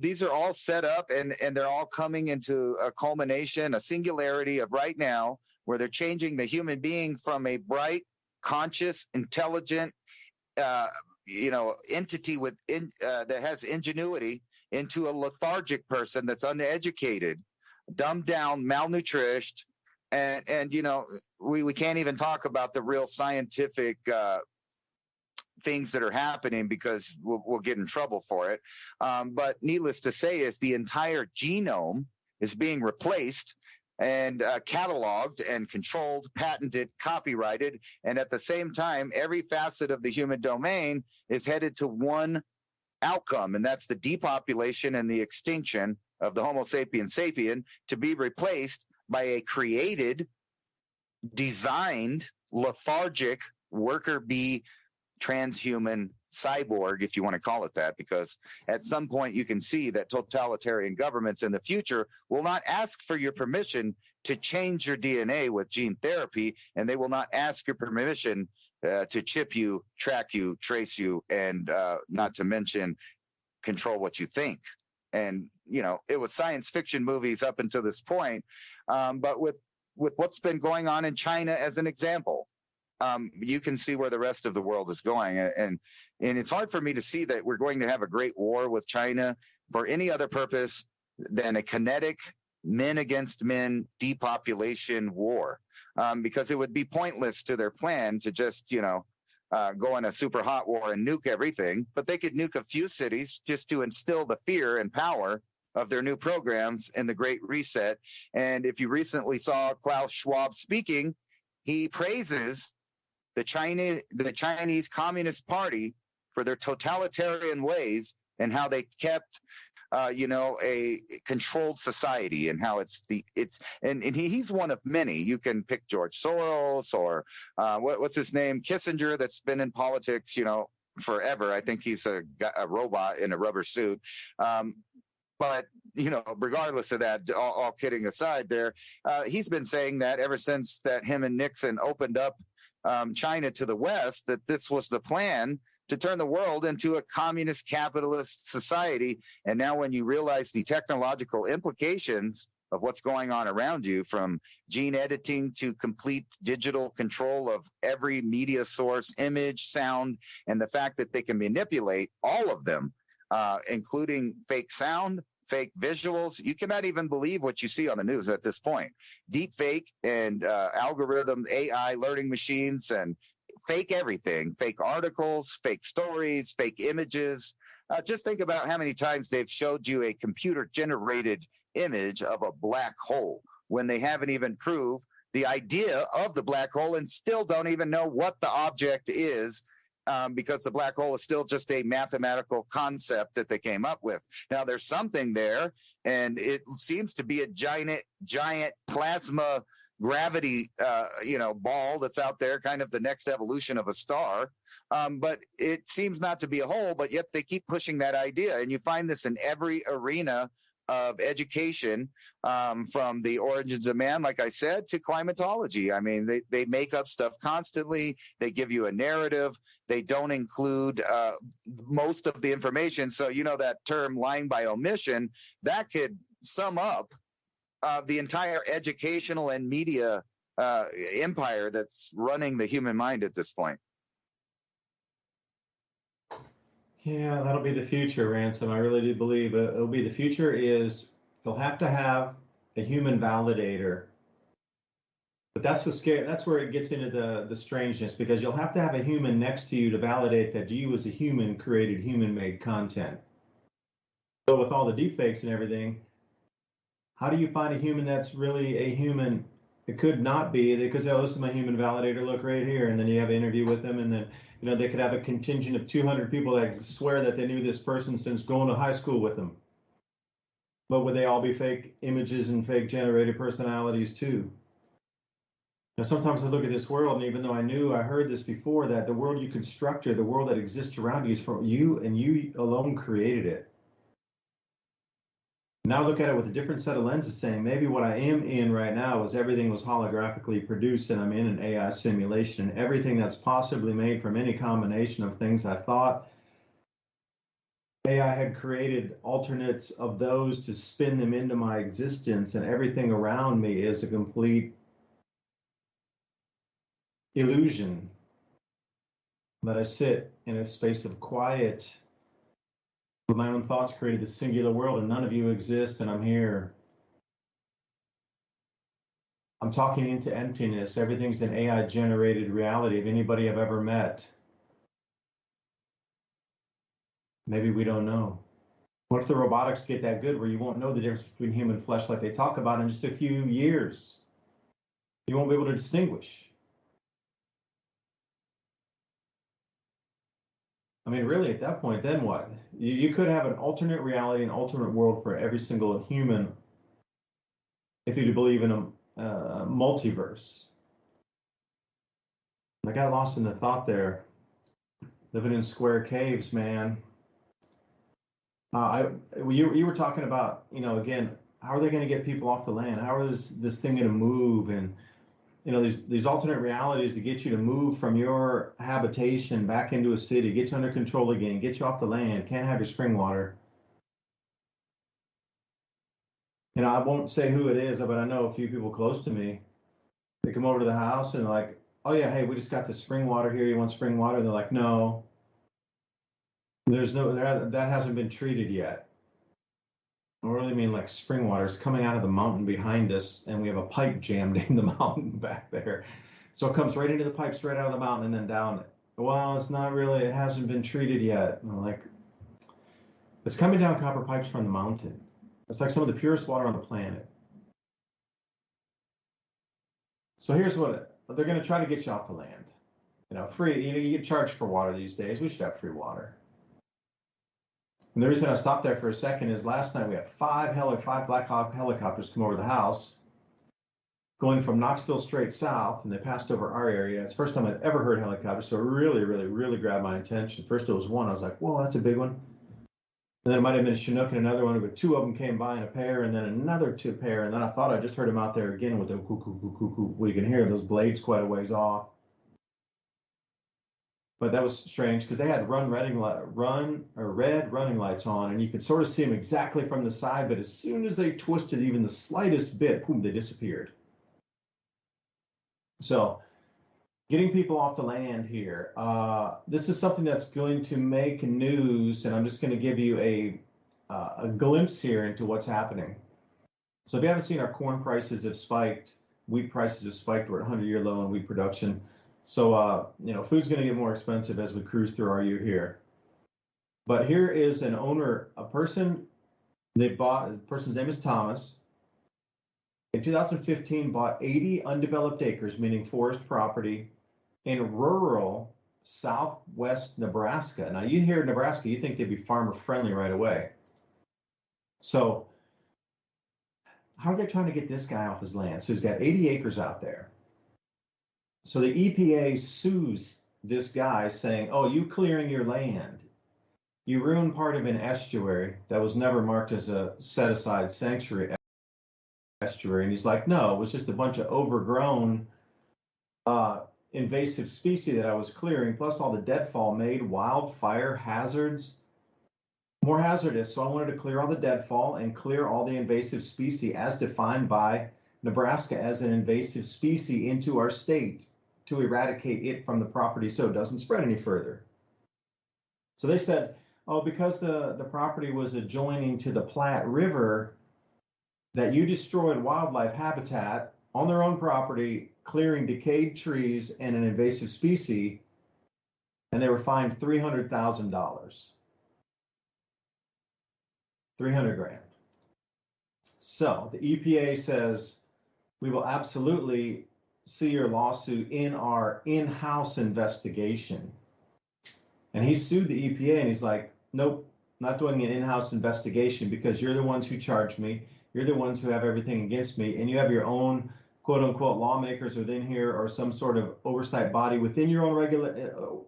These are all set up and they're all coming into a culmination, a singularity of right now, where they're changing the human being from a bright, conscious, intelligent, entity that has ingenuity into a lethargic person that's uneducated, dumbed down, malnourished, and we can't even talk about the real scientific things that are happening because we'll get in trouble for it. But needless to say, is the entire genome is being replaced and cataloged and controlled, patented, copyrighted. And at the same time, every facet of the human domain is headed to one outcome, and that's the depopulation and the extinction of the Homo sapiens sapien, to be replaced by a created, designed, lethargic worker bee transhuman cyborg, if you want to call it that, because at some point you can see that totalitarian governments in the future will not ask for your permission to change your DNA with gene therapy, and they will not ask your permission to chip you, track you, trace you, and not to mention control what you think. And, it was science fiction movies up until this point, but with what's been going on in China as an example, you can see where the rest of the world is going. And it's hard for me to see that we're going to have a great war with China for any other purpose than a kinetic men against men depopulation war, because it would be pointless to their plan to just, go in a super hot war and nuke everything. But they could nuke a few cities just to instill the fear and power of their new programs in the Great Reset. And if you recently saw Klaus Schwab speaking, he praises the Chinese Communist Party for their totalitarian ways and how they kept, a controlled society, and how he's one of many. You can pick George Soros or what's his name, Kissinger, that's been in politics, forever. I think he's a robot in a rubber suit. But, regardless of that, all kidding aside there, he's been saying that ever since that him and Nixon opened up China to the West, that this was the plan to turn the world into a communist capitalist society. And now when you realize the technological implications of what's going on around you, from gene editing to complete digital control of every media source, image, sound, and the fact that they can manipulate all of them, including fake sound, fake visuals. You cannot even believe what you see on the news at this point. Deep fake and algorithm AI learning machines and fake everything, fake articles, fake stories, fake images. Just think about how many times they've showed you a computer generated image of a black hole when they haven't even proved the idea of the black hole and still don't even know what the object is, because the black hole is still just a mathematical concept that they came up with. Now, there's something there, and it seems to be a giant plasma gravity, ball that's out there, kind of the next evolution of a star. But it seems not to be a hole, but yet they keep pushing that idea. And you find this in every arena of education, from the origins of man, like I said, to climatology. I mean, they make up stuff constantly. They give you a narrative. They don't include most of the information. So, that term lying by omission, that could sum up the entire educational and media empire that's running the human mind at this point. Yeah, that'll be the future, Ransom. I really do believe it'll be the future. Is they'll have to have a human validator. But that's the scare. That's where it gets into the strangeness, because you'll have to have a human next to you to validate that you as a human created human-made content. So with all the deepfakes and everything, how do you find a human that's really a human? It could not be, because oh, this is my human validator, look right here, and then you have an interview with them, and then they could have a contingent of 200 people that swear that they knew this person since going to high school with them. But would they all be fake images and fake generated personalities too? Now, sometimes I look at this world, and even though I heard this before, that the world you constructed, the world that exists around you, is from you, and you alone created it. Now look at it with a different set of lenses, saying maybe what I am in right now is everything was holographically produced, and I'm in an AI simulation, and everything that's possibly made from any combination of things I thought AI had created alternates of those to spin them into my existence, and everything around me is a complete illusion. But I sit in a space of quiet. My own thoughts created this singular world, and none of you exist, and I'm here. I'm talking into emptiness. Everything's an AI-generated reality of anybody I've ever met. Maybe we don't know. What if the robotics get that good where you won't know the difference between human flesh like they talk about in just a few years? You won't be able to distinguish. I mean, really, at that point, then what? You could have an alternate reality, an alternate world for every single human if you believe in a multiverse. I got lost in the thought there. Living in square caves, man. You were talking about, again, how are they going to get people off the land? How are this thing going to move? And these alternate realities to get you to move from your habitation back into a city, get you under control again, get you off the land, can't have your spring water. I won't say who it is, but I know a few people close to me. They come over to the house and like, oh yeah, hey, we just got the spring water here. You want spring water? And they're like, no. That hasn't been treated yet. I really mean like spring water is coming out of the mountain behind us, and we have a pipe jammed in the mountain back there. So it comes right into the pipe, straight out of the mountain, and then down. Well, it's not really, it hasn't been treated yet. And I'm like, it's coming down copper pipes from the mountain. It's like some of the purest water on the planet. So here's what they're going to try to get you off the land. Free. You get charged for water these days. We should have free water. And the reason I stopped there for a second is last night we had five Black Hawk helicopters come over the house, going from Knoxville straight south, and they passed over our area. It's the first time I've ever heard helicopters, so it really, really, really grabbed my attention. First it was one. I was like, whoa, that's a big one. And then it might have been a Chinook and another one, but two of them came by in a pair, and then another two pair, and then I thought I just heard them out there again with the coo. We can hear those blades quite a ways off. But that was strange because they had red running lights on, and you could sort of see them exactly from the side, but as soon as they twisted even the slightest bit, boom, they disappeared. So getting people off the land here. This is something that's going to make news, and I'm just going to give you a glimpse here into what's happening. So if you haven't seen, our corn prices have spiked, wheat prices have spiked. We're at 100-year low in wheat production. So, food's going to get more expensive as we cruise through our year here. But here is a person they bought. The person's name is Thomas. in 2015 bought 80 undeveloped acres, meaning forest property, in rural southwest Nebraska. Now, you hear Nebraska, you think they'd be farmer friendly right away. So how are they trying to get this guy off his land? So he's got 80 acres out there. So the EPA sues this guy saying, oh, you clearing your land. You ruined part of an estuary that was never marked as a set-aside sanctuary estuary. And he's like, no, it was just a bunch of overgrown invasive species that I was clearing, plus all the deadfall made wildfire hazards more hazardous. So I wanted to clear all the deadfall and clear all the invasive species as defined by Nebraska as an invasive species into our state to eradicate it from the property so it doesn't spread any further. So they said, oh, because the property was adjoining to the Platte River, that you destroyed wildlife habitat on their own property, clearing decayed trees and an invasive species, and they were fined $300,000. 300 grand. So the EPA says, we will absolutely see your lawsuit in our in-house investigation. And he sued the EPA and he's like, nope, not doing an in-house investigation because you're the ones who charged me. You're the ones who have everything against me. And you have your own quote unquote lawmakers within here or some sort of oversight body within your own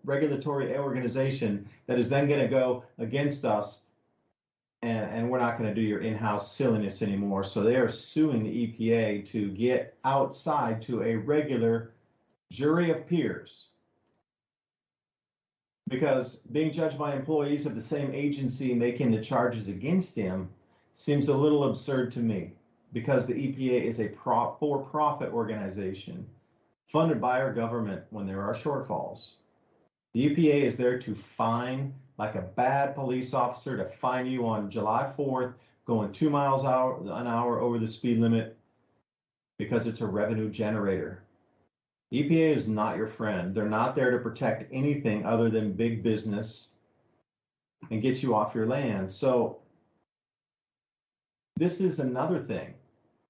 regulatory organization that is then going to go against us. And we're not going to do your in-house silliness anymore. So they are suing the EPA to get outside to a regular jury of peers. Because being judged by employees of the same agency making the charges against him seems a little absurd to me. Because the EPA is a for-profit organization funded by our government when there are shortfalls. The EPA is there to fine, like a bad police officer, to fine you on July 4th, going 2 miles an hour over the speed limit because it's a revenue generator. EPA is not your friend. They're not there to protect anything other than big business and get you off your land. So this is another thing.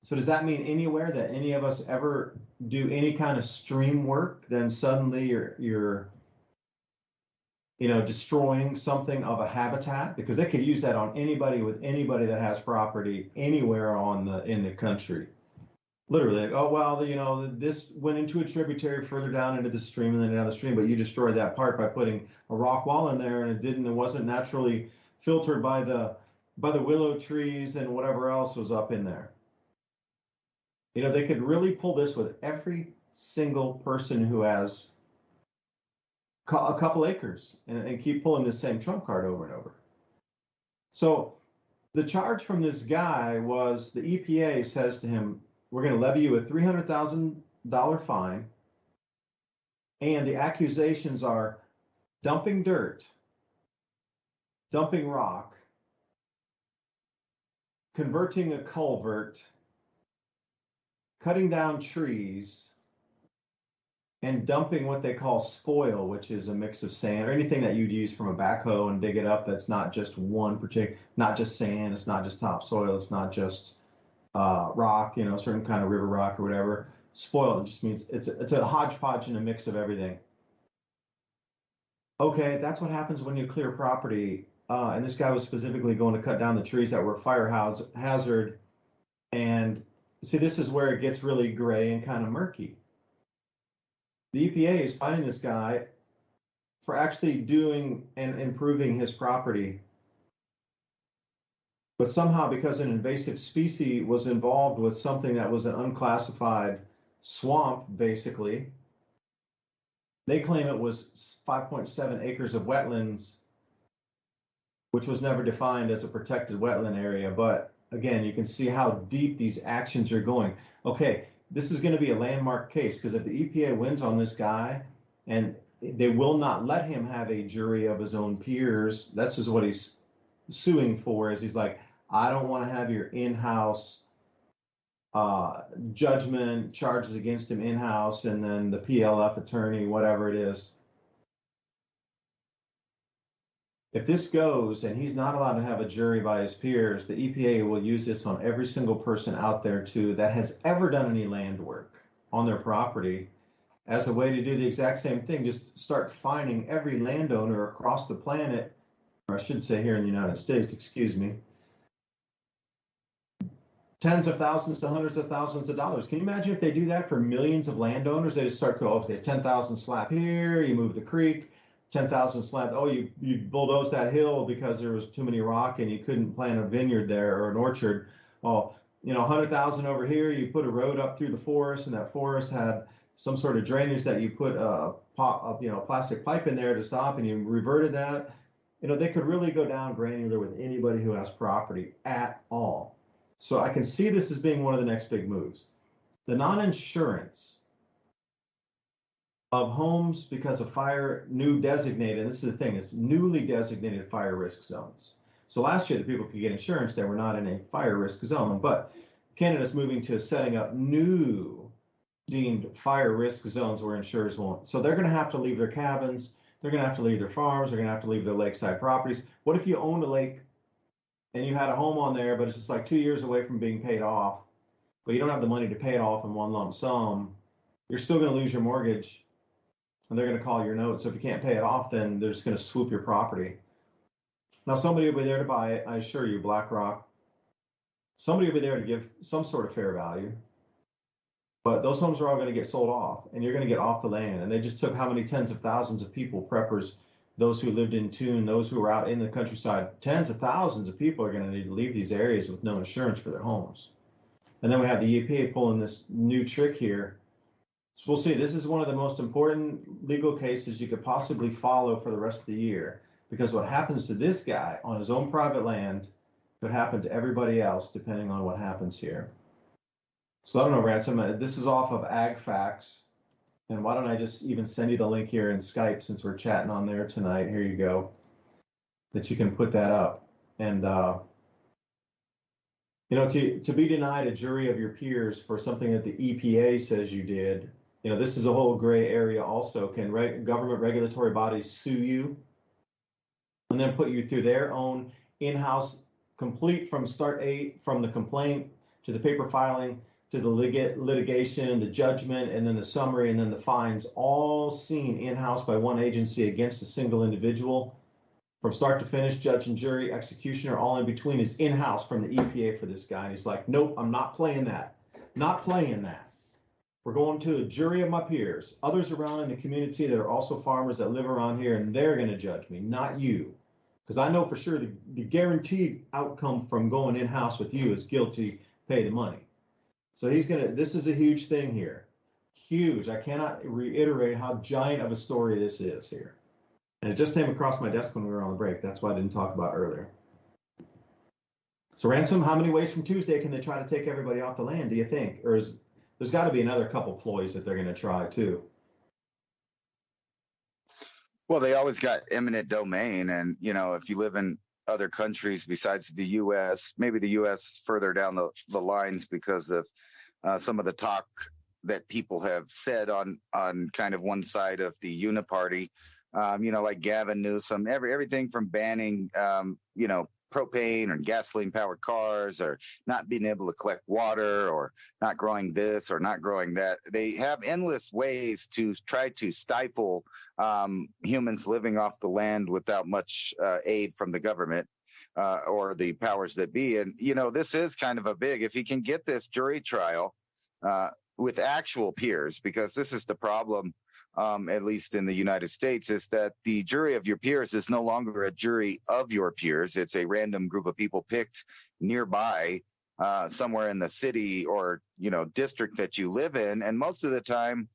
So does that mean anywhere that any of us ever do any kind of stream work, then suddenly you're destroying something of a habitat? Because they could use that on anybody that has property anywhere in the country. Literally, oh, well, this went into a tributary further down into the stream and then down the stream, but you destroyed that part by putting a rock wall in there and it wasn't naturally filtered by the willow trees and whatever else was up in there. They could really pull this with every single person who has a couple acres and keep pulling the same trump card over and over. So the charge from this guy was the EPA says to him, we're going to levy you a $300,000 fine. And the accusations are dumping dirt, dumping rock, converting a culvert, cutting down trees, and dumping what they call spoil, which is a mix of sand or anything that you'd use from a backhoe and dig it up. That's not just one particular, not just sand. It's not just topsoil. It's not just rock, certain kind of river rock or whatever. Spoil just means it's a hodgepodge and a mix of everything. Okay, that's what happens when you clear property. And this guy was specifically going to cut down the trees that were fire hazard. And see, this is where it gets really gray and kind of murky. The EPA is finding this guy for actually doing and improving his property. But somehow, because an invasive species was involved with something that was an unclassified swamp, basically, they claim it was 5.7 acres of wetlands, which was never defined as a protected wetland area. But again, you can see how deep these actions are going. Okay, this is going to be a landmark case because if the EPA wins on this guy, and they will not let him have a jury of his own peers, that's just what he's suing for, is he's like, I don't want to have your in-house judgment, charges against him in-house, and then the PLF attorney, whatever it is. If this goes and he's not allowed to have a jury by his peers, the EPA will use this on every single person out there too that has ever done any land work on their property as a way to do the exact same thing. Just start fining every landowner across the planet, or I should say here in the United States, excuse me, tens of thousands to hundreds of thousands of dollars. Can you imagine if they do that for millions of landowners? They just start going, okay, 10,000 slap here, you move the creek, 10,000 slab. Oh, you bulldozed that hill because there was too many rock and you couldn't plant a vineyard there or an orchard. Oh, 100,000 over here. You put a road up through the forest, and that forest had some sort of drainage that you put a plastic pipe in there to stop, and you reverted that. They could really go down granular with anybody who has property at all. So I can see this as being one of the next big moves. The non-insurance of homes because of fire, this is the thing, it's newly designated fire risk zones. So last year the people could get insurance that were not in a fire risk zone, but Canada's moving to setting up new deemed fire risk zones where insurers won't. So they're going to have to leave their cabins, they're going to have to leave their farms, they're going to have to leave their lakeside properties. What if you owned a lake and you had a home on there, but it's just like 2 years away from being paid off, but you don't have the money to pay it off in one lump sum? You're still going to lose your mortgage, and they're going to call your note. So if you can't pay it off, then they're just going to swoop your property. Now, somebody will be there to buy it, I assure you, BlackRock. Somebody will be there to give some sort of fair value. But those homes are all going to get sold off, and you're going to get off the land. And they just took how many tens of thousands of people, preppers, those who lived in tune, those who were out in the countryside. Tens of thousands of people are going to need to leave these areas with no insurance for their homes. And then we have the EPA pulling this new trick here. So we'll see. This is one of the most important legal cases you could possibly follow for the rest of the year, because what happens to this guy on his own private land could happen to everybody else depending on what happens here. So I don't know, Ransom, this is off of Ag Facts. And why don't I just even send you the link here in Skype, since we're chatting on there tonight. Here you go, that you can put that up. And, to be denied a jury of your peers for something that the EPA says you did, this is a whole gray area also. Can government regulatory bodies sue you and then put you through their own in-house, complete from from the complaint to the paper filing to the litigation, the judgment, and then the summary, and then the fines, all seen in-house by one agency against a single individual? From start to finish, judge and jury, executioner, all in between is in-house from the EPA for this guy. And he's like, nope, I'm not playing that. Not playing that. We're going to a jury of my peers, others around in the community that are also farmers that live around here, and they're going to judge me, not you. Because I know for sure the guaranteed outcome from going in-house with you is guilty, pay the money. So this is a huge thing here. Huge. I cannot reiterate how giant of a story this is here. And it just came across my desk when we were on the break. That's why I didn't talk about it earlier. So Ransom, how many ways from Tuesday can they try to take everybody off the land, do you think? Or there's got to be another couple ploys that they're going to try too. Well, they always got eminent domain. And, if you live in other countries besides the U.S., maybe the U.S. further down the lines because of some of the talk that people have said on kind of one side of the uniparty, like Gavin Newsom, everything from banning, propane and gasoline powered cars, or not being able to collect water, or not growing this or not growing that. They have endless ways to try to stifle humans living off the land without much aid from the government or the powers that be. And, this is kind of if he can get this jury trial with actual peers, because this is the problem. At least in the United States, is that the jury of your peers is no longer a jury of your peers. It's a random group of people picked nearby somewhere in the city or, district that you live in. And most of the time,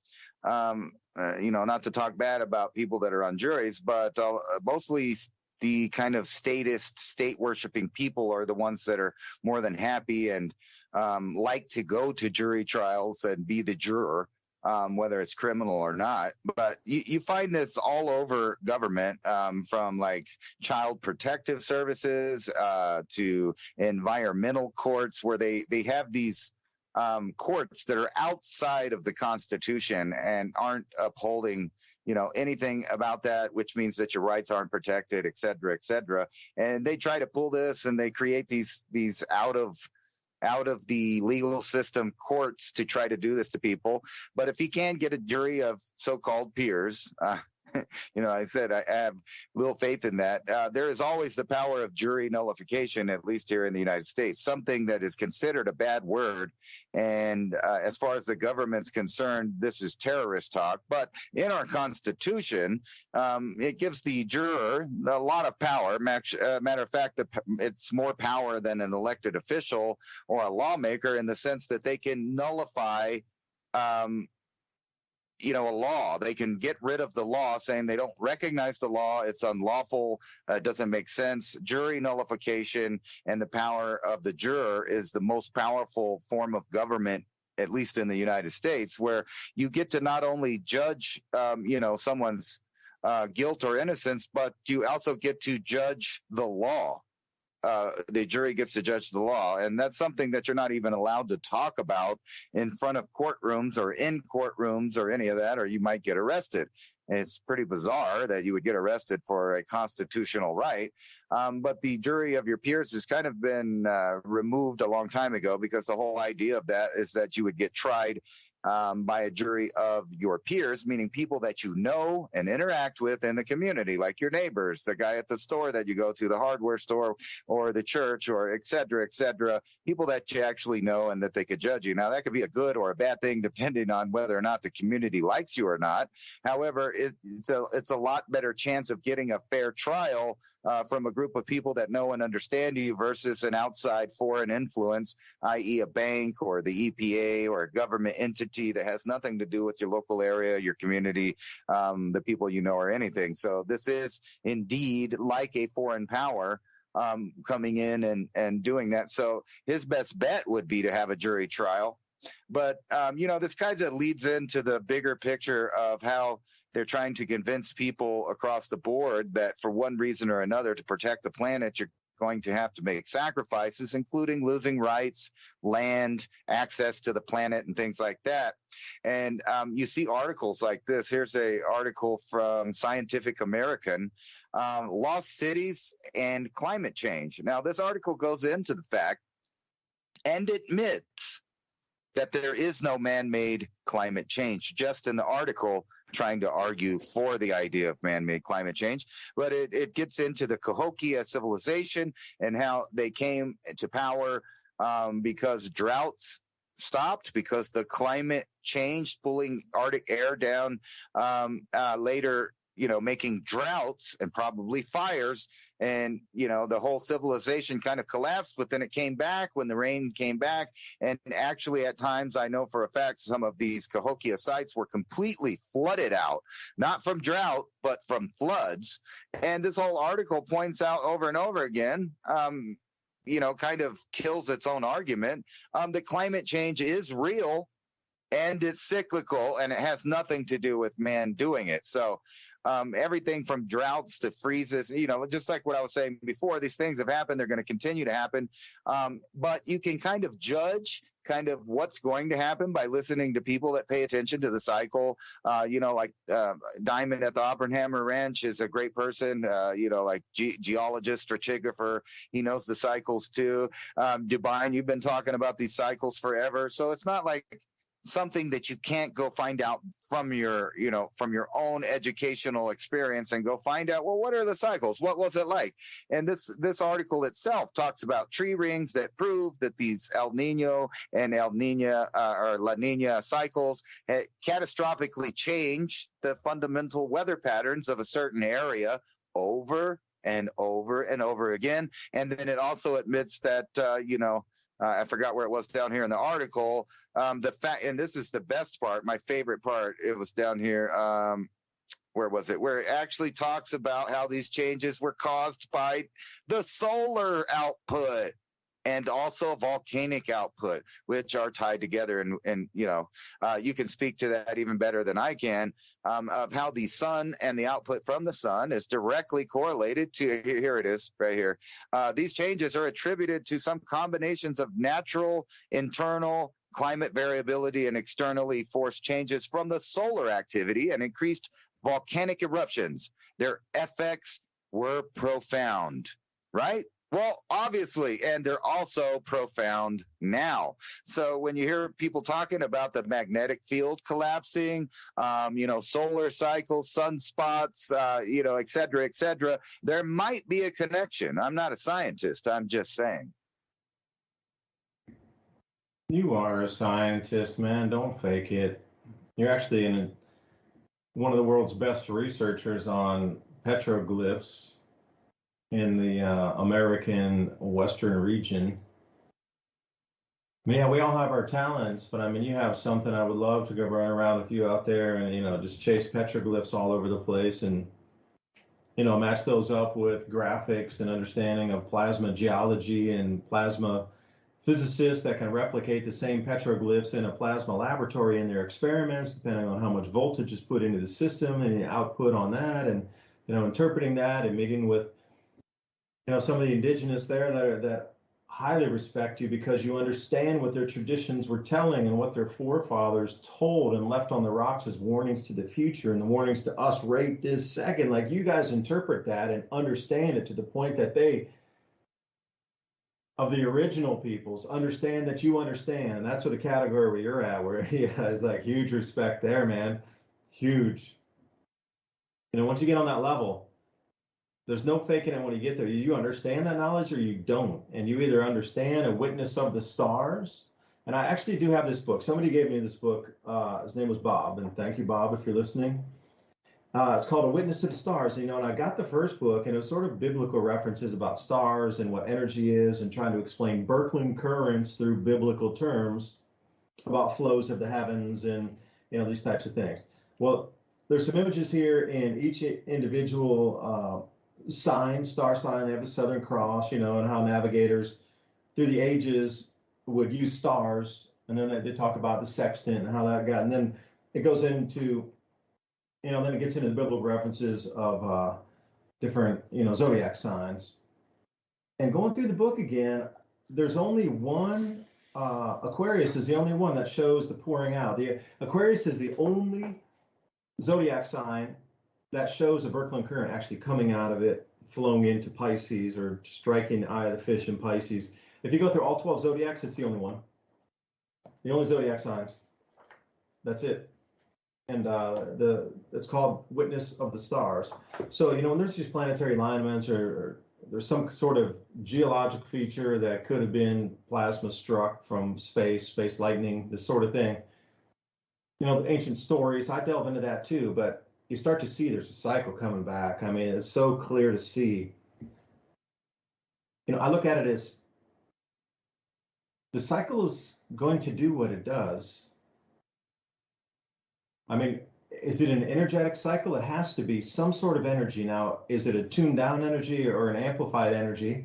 not to talk bad about people that are on juries, but mostly the kind of statist, state worshiping people are the ones that are more than happy and like to go to jury trials and be the juror. Whether it's criminal or not. But you find this all over government, from like child protective services to environmental courts, where they have these courts that are outside of the Constitution and aren't upholding anything about that, which means that your rights aren't protected, et cetera, et cetera. And they try to pull this, and they create these out of the legal system courts to try to do this to people. But if he can get a jury of so-called peers, I said I have little faith in that. There is always the power of jury nullification, at least here in the United States, something that is considered a bad word. And as far as the government's concerned, this is terrorist talk. But in our Constitution, it gives the juror a lot of power. Matter of fact, it's more power than an elected official or a lawmaker, in the sense that they can nullify a law. They can get rid of the law, saying they don't recognize the law, it's unlawful, doesn't make sense. Jury nullification and the power of the juror is the most powerful form of government, at least in the United States, where you get to not only judge someone's guilt or innocence, but you also get to judge the law. The jury gets to judge the law, and that's something that you're not even allowed to talk about in front of courtrooms or in courtrooms or any of that, or you might get arrested. And it's pretty bizarre that you would get arrested for a constitutional right. But the jury of your peers has kind of been removed a long time ago, because the whole idea of that is that you would get tried by a jury of your peers, meaning people that you know and interact with in the community, like your neighbors, the guy at the store that you go to, the hardware store, or the church, or et cetera, people that you actually know and that they could judge you. Now, that could be a good or a bad thing, depending on whether or not the community likes you or not. However, it's a lot better chance of getting a fair trial from a group of people that know and understand you versus an outside foreign influence, i.e. a bank or the EPA or a government entity that has nothing to do with your local area, your community, the people you know, or anything. So this is indeed like a foreign power coming in and doing that. So his best bet would be to have a jury trial. But, this kind of leads into the bigger picture of how they're trying to convince people across the board that for one reason or another, to protect the planet, you're going to have to make sacrifices, including losing rights, land, access to the planet, and things like that. And you see articles like this. Here's an article from Scientific American, Lost Cities and Climate Change. Now, this article goes into the fact and admits that there is no man-made climate change, just in the article trying to argue for the idea of man-made climate change. But it gets into the Cahokia civilization and how they came to power because droughts stopped, because the climate changed, pulling Arctic air down, later making droughts and probably fires. And, the whole civilization kind of collapsed, but then it came back when the rain came back. And actually, at times, I know for a fact, some of these Cahokia sites were completely flooded out, not from drought, but from floods. And this whole article points out over and over again, kind of kills its own argument. The climate change is real, and it's cyclical, and it has nothing to do with man doing it. So everything from droughts to freezes, just like what I was saying before, these things have happened. They're going to continue to happen. But you can kind of judge kind of what's going to happen by listening to people that pay attention to the cycle. Like Diamond at the Oppenheimer Ranch is a great person, like geologist, stratigrapher. He knows the cycles too. DuByne, you've been talking about these cycles forever. So it's not like something that you can't go find out from your own educational experience and go find out, well, what are the cycles? What was it like? And this article itself talks about tree rings that prove that these El Nino and La Nina cycles catastrophically change the fundamental weather patterns of a certain area over and over and over again. And then it also admits that, I forgot where it was down here in the article. The fact, and this is the best part, my favorite part, it was down here. Where was it? Where it actually talks about how these changes were caused by the solar output and also volcanic output, which are tied together. And you can speak to that even better than I can, of how the sun and the output from the sun is directly correlated to, here it is right here. These changes are attributed to some combinations of natural, internal, climate variability and externally forced changes from the solar activity and increased volcanic eruptions. Their effects were profound, right? Well, obviously, and they're also profound now. So when you hear people talking about the magnetic field collapsing, solar cycles, sunspots, et cetera, there might be a connection. I'm not a scientist. I'm just saying. You are a scientist, man. Don't fake it. You're actually one of the world's best researchers on petroglyphs in the American Western region. Yeah, we all have our talents, but I mean, you have something. I would love to go run around with you out there and, just chase petroglyphs all over the place and, match those up with graphics and understanding of plasma geology and plasma physicists that can replicate the same petroglyphs in a plasma laboratory in their experiments, depending on how much voltage is put into the system and the output on that, and, interpreting that and meeting with some of the indigenous there that highly respect you because you understand what their traditions were telling and what their forefathers told and left on the rocks as warnings to the future and the warnings to us right this second. Like, you guys interpret that and understand it to the point that they, of the original peoples, understand that you understand. And that's what the category where you're at, where it's like huge respect there, man. Huge. Once you get on that level, there's no faking it when you get there. You understand that knowledge or you don't. And you either understand a witness of the stars. And I actually do have this book. Somebody gave me this book. His name was Bob. And thank you, Bob, if you're listening. It's called A Witness to the Stars. And I got the first book, and it was sort of biblical references about stars and what energy is and trying to explain Berkey currents through biblical terms about flows of the heavens and, these types of things. Well, there's some images here in each individual star sign. They have the Southern Cross, and how navigators through the ages would use stars. And then they talk about the sextant and how that got, and then it goes into, then it gets into the biblical references of different, zodiac signs. And going through the book again, there's only one, Aquarius is the only one that shows the pouring out. The Aquarius is the only zodiac sign that shows a Berkey current actually coming out of it, flowing into Pisces or striking the eye of the fish in Pisces. If you go through all 12 zodiacs, it's the only one. The only zodiac signs. That's it. And it's called Witness of the Stars. So, when there's these planetary alignments or there's some sort of geologic feature that could have been plasma struck from space lightning, this sort of thing. The ancient stories, I delve into that too, but you start to see there's a cycle coming back. I mean, it's so clear to see. I look at it as the cycle is going to do what it does. I mean, is it an energetic cycle? It has to be some sort of energy. Now, is it a tuned down energy or an amplified energy?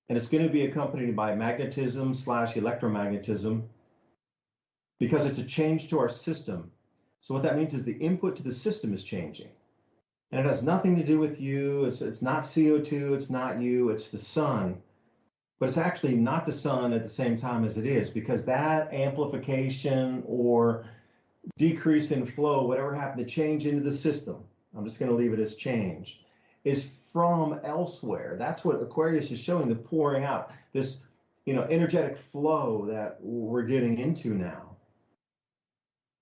And it's going to be accompanied by magnetism / electromagnetism because it's a change to our system. So what that means is the input to the system is changing. And it has nothing to do with you. It's not CO2. It's not you. It's the sun. But it's actually not the sun at the same time as it is, because that amplification or decrease in flow, whatever happened to change into the system, I'm just going to leave it as change, is from elsewhere. That's what Aquarius is showing, the pouring out, this, energetic flow that we're getting into now.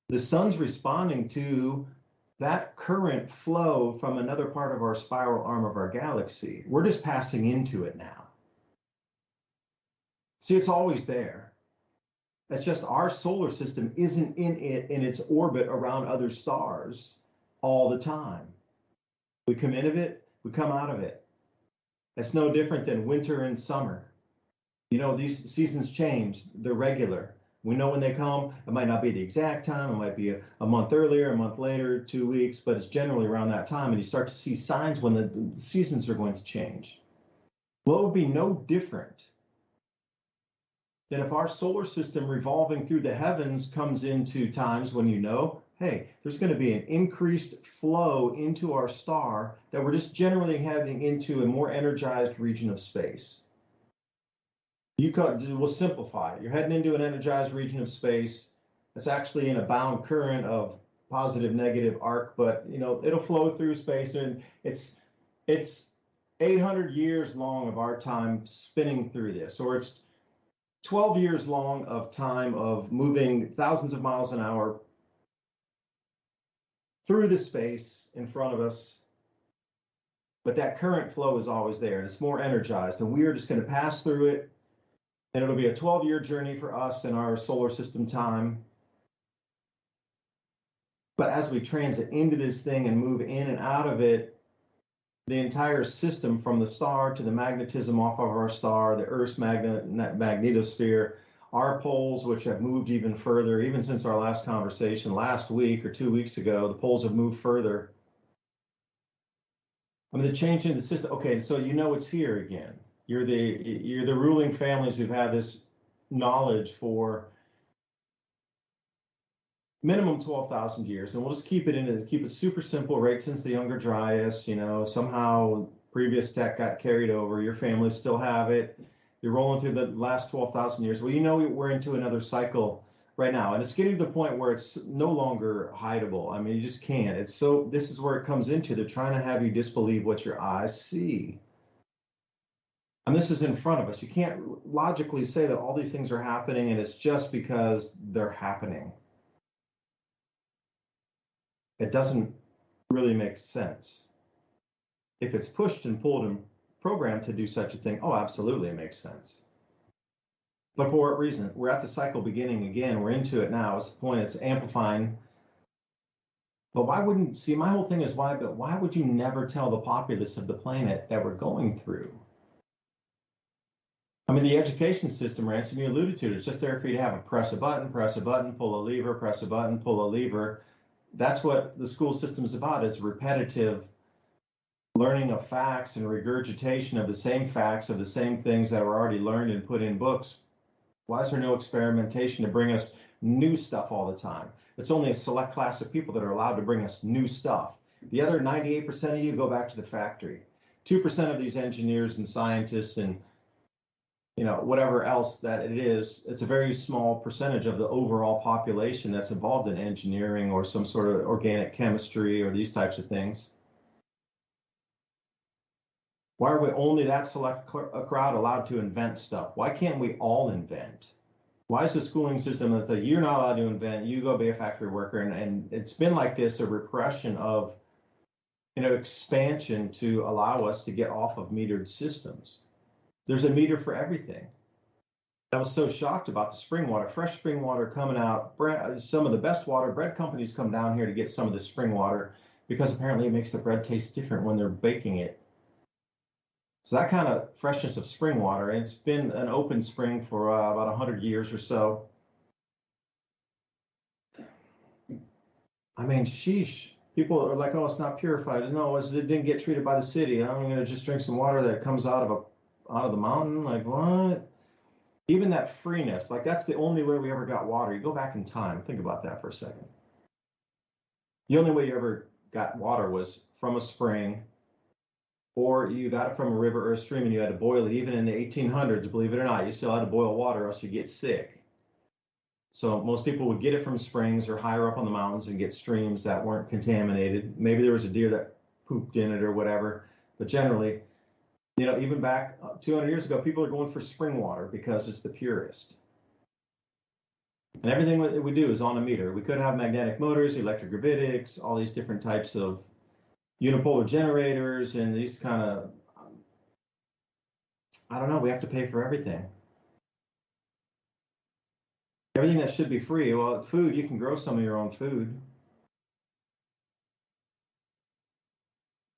The sun's responding to that current flow from another part of our spiral arm of our galaxy. We're just passing into it now. See, it's always there. It's just our solar system isn't in it in its orbit around other stars all the time. We come into it, we come out of it. It's no different than winter and summer. These seasons change, they're regular. We know when they come. It might not be the exact time. It might be a month earlier, a month later, 2 weeks, but it's generally around that time. And you start to see signs when the seasons are going to change. Well, it would be no different than if our solar system revolving through the heavens comes into times when hey, there's going to be an increased flow into our star that we're just generally heading into a more energized region of space. We'll simplify it. You're heading into an energized region of space that's actually in a bound current of positive negative arc, but you know, it'll flow through space, and it's 800 years long of our time spinning through this, or it's 12 years long of time of moving thousands of miles an hour through the space in front of us. But that current flow is always there, and it's more energized, and we are just going to pass through it, and it'll be a 12-year journey for us in our solar system time. But as we transit into this thing and move in and out of it, the entire system, from the star to the magnetism off of our star, the Earth's magnetosphere, our poles, which have moved even further, even since our last conversation last week or 2 weeks ago, the poles have moved further. I mean, the change in the system. Okay, so you know it's here again. You're the ruling families who've had this knowledge for minimum 12,000 years, and we'll just keep it super simple, right? Since the Younger Dryas, you know, somehow previous tech got carried over. Your families still have it. You're rolling through the last 12,000 years. Well, you know, we're into another cycle right now, and it's getting to the point where it's no longer hideable. I mean, you just can't. This is where it comes into. They're trying to have you disbelieve what your eyes see. And this is in front of us. You can't logically say that all these things are happening and it's just because they're happening. It doesn't really make sense. If it's pushed and pulled and programmed to do such a thing, oh, absolutely, it makes sense. But for what reason? We're at the cycle beginning again. We're into it now. It's the point. It's amplifying. But why wouldn't, see, my whole thing is why would you never tell the populace of the planet that we're going through? I mean, the education system, Ransom, you alluded to it. It's just there for you to have a press a button, pull a lever, press a button, pull a lever. That's what the school system is about. It's repetitive learning of facts and regurgitation of the same facts, of the same things that were already learned and put in books. Why is there no experimentation to bring us new stuff all the time? It's only a select class of people that are allowed to bring us new stuff. The other 98% of you go back to the factory. 2% of these engineers and scientists and, you know, whatever else that it is, it's a very small percentage of the overall population that's involved in engineering or some sort of organic chemistry or these types of things. Why are we only that select a crowd allowed to invent stuff? Why can't we all invent? Why is the schooling system that you're not allowed to invent, you go be a factory worker? And it's been like this, a repression of, you know, expansion to allow us to get off of metered systems. There's a meter for everything. I was so shocked about the spring water, fresh spring water coming out. Some of the best water, bread companies come down here to get some of the spring water because apparently it makes the bread taste different when they're baking it. So that kind of freshness of spring water, and it's been an open spring for about 100 years or so. I mean, sheesh. People are like, oh, it's not purified. No, it didn't get treated by the city. I'm going to just drink some water that comes out of the mountain. Like, what? Even that freeness, like that's the only way we ever got water. You go back in time. Think about that for a second. The only way you ever got water was from a spring, or you got it from a river or a stream and you had to boil it. Even in the 1800s, believe it or not, you still had to boil water or else you get sick. So most people would get it from springs or higher up on the mountains and get streams that weren't contaminated. Maybe there was a deer that pooped in it or whatever. But generally, you know, even back 200 years ago, people are going for spring water because it's the purest. And everything we do is on a meter. We could have magnetic motors, electric gravitics, all these different types of unipolar generators and these kind of, I don't know, we have to pay for everything. Everything that should be free. Well, food, you can grow some of your own food.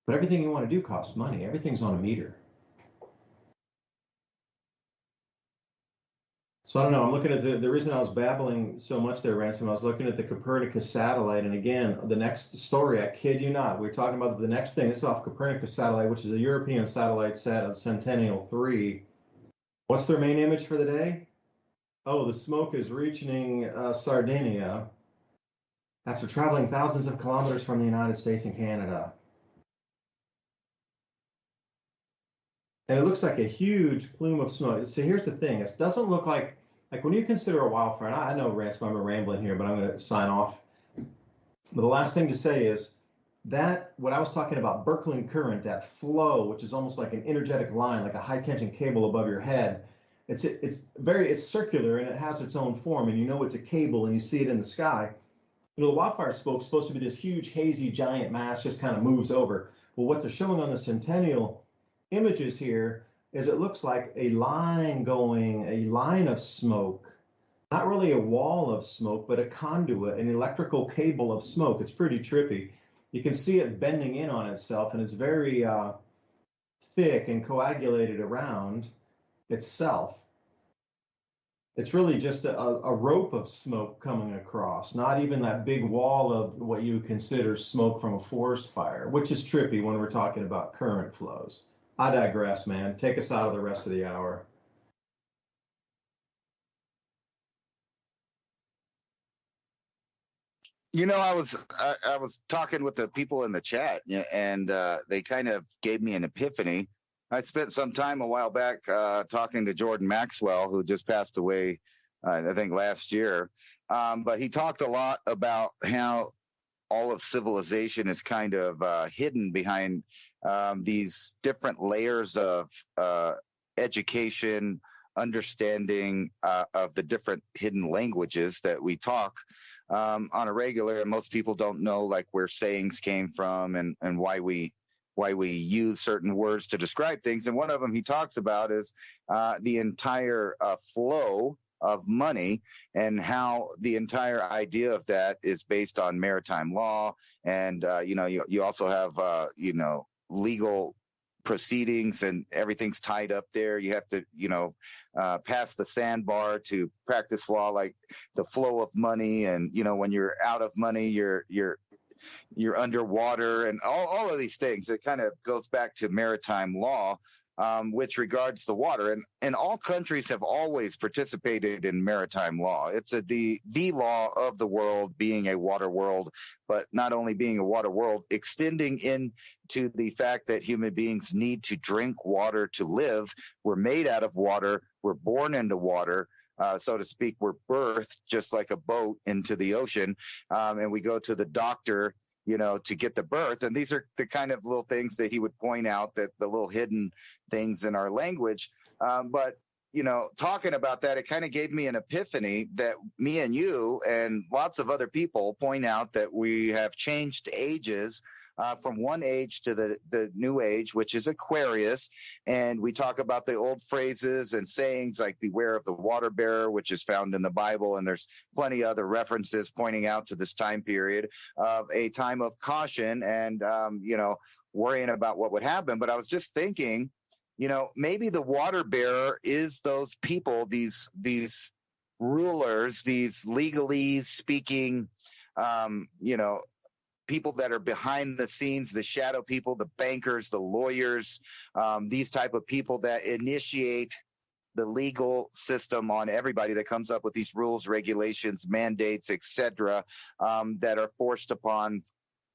But everything you want to do costs money. Everything's on a meter. So I don't know, I'm looking at the reason I was babbling so much there, Ransom, I was looking at the Copernicus satellite, and again, the next story, I kid you not, we're talking about the next thing, this is off Copernicus satellite, which is a European satellite set of Centennial 3. What's their main image for the day? Oh, the smoke is reaching Sardinia after traveling thousands of kilometers from the United States and Canada. And it looks like a huge plume of smoke. So here's the thing. It doesn't look like when you consider a wildfire, and I know, Ransom, I'm rambling here, but I'm going to sign off. But the last thing to say is that what I was talking about, Berkey current, that flow, which is almost like an energetic line, like a high tension cable above your head. It's circular and it has its own form, and you know it's a cable and you see it in the sky. The wildfire smoke is supposed to be this huge, hazy, giant mass, just kind of moves over. Well, what they're showing on the Centennial images here is it looks like a line of smoke, not really a wall of smoke, but a conduit, an electrical cable of smoke. It's pretty trippy. You can see it bending in on itself, and it's very thick and coagulated around itself. It's really just a rope of smoke coming across, not even that big wall of what you would consider smoke from a forest fire, which is trippy when we're talking about current flows. I digress, man. Take us out of the rest of the hour. You know, I was talking with the people in the chat, and they kind of gave me an epiphany. I spent some time a while back talking to Jordan Maxwell, who just passed away, I think, last year. But he talked a lot about how all of civilization is kind of hidden behind these different layers of education, understanding of the different hidden languages that we talk on a regular. And most people don't know, like, where sayings came from and why we use certain words to describe things. And one of them he talks about is the entire flow of money, and how the entire idea of that is based on maritime law. And, you also have, legal proceedings, and everything's tied up there. You have to, pass the sandbar to practice law, like the flow of money. And, when you're out of money, you're underwater, and all of these things. It kind of goes back to maritime law, which regards the water. And all countries have always participated in maritime law. It's the law of the world, being a water world, but not only being a water world, extending into the fact that human beings need to drink water to live. We're made out of water. We're born into water. So to speak, we're birthed just like a boat into the ocean, and we go to the doctor, to get the birth. And these are the kind of little things that he would point out, that the little hidden things in our language. But, talking about that, it kind of gave me an epiphany that me and you and lots of other people point out that we have changed ages. From one age to the new age, which is Aquarius. And we talk about the old phrases and sayings like beware of the water bearer, which is found in the Bible. And there's plenty of other references pointing out to this time period of a time of caution and, worrying about what would happen. But I was just thinking, maybe the water bearer is those people, these rulers, these legalese speaking, people that are behind the scenes, the shadow people, the bankers, the lawyers, these type of people that initiate the legal system on everybody, that comes up with these rules, regulations, mandates, etc., that are forced upon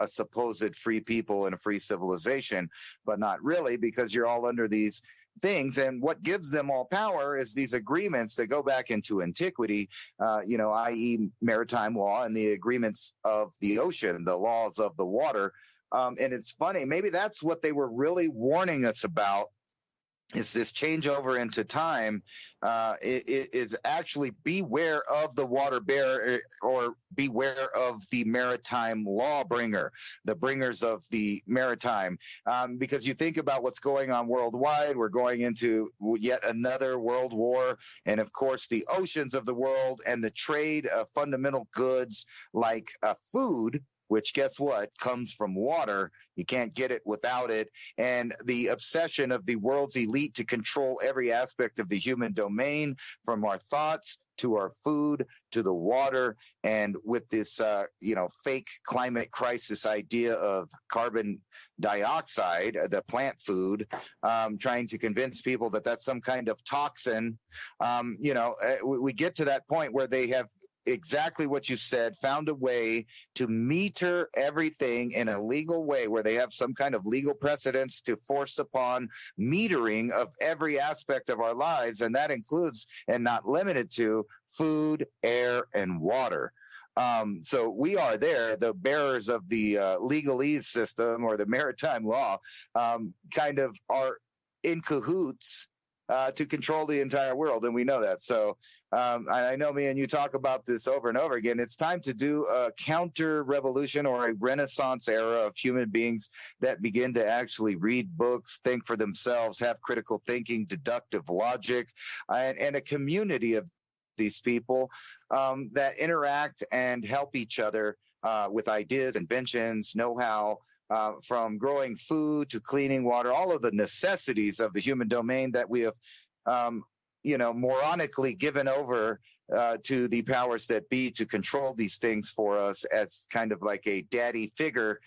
a supposed free people in a free civilization, but not really, because you're all under these things. And what gives them all power is these agreements that go back into antiquity, i.e. maritime law and the agreements of the ocean, the laws of the water. And it's funny, maybe that's what they were really warning us about, is this changeover into time. It is actually beware of the water bearer, or beware of the maritime law bringer, the bringers of the maritime. Because you think about what's going on worldwide, we're going into yet another world war. And of course, the oceans of the world and the trade of fundamental goods like food, which, guess what, comes from water. You can't get it without it. And the obsession of the world's elite to control every aspect of the human domain, from our thoughts to our food to the water. And with this, fake climate crisis idea of carbon dioxide, the plant food, trying to convince people that that's some kind of toxin. We get to that point where they have exactly what you said, found a way to meter everything in a legal way, where they have some kind of legal precedence to force upon metering of every aspect of our lives. And that includes, and not limited to, food, air, and water. So we are there, the bearers of the legalese system or the maritime law, kind of are in cahoots to control the entire world, and we know that. So I know me and you talk about this over and over again. It's time to do a counter-revolution or a renaissance era of human beings that begin to actually read books, think for themselves, have critical thinking, deductive logic, and a community of these people that interact and help each other with ideas, inventions, know-how, from growing food to cleaning water, all of the necessities of the human domain that we have, moronically given over to the powers that be to control these things for us as kind of like a daddy figure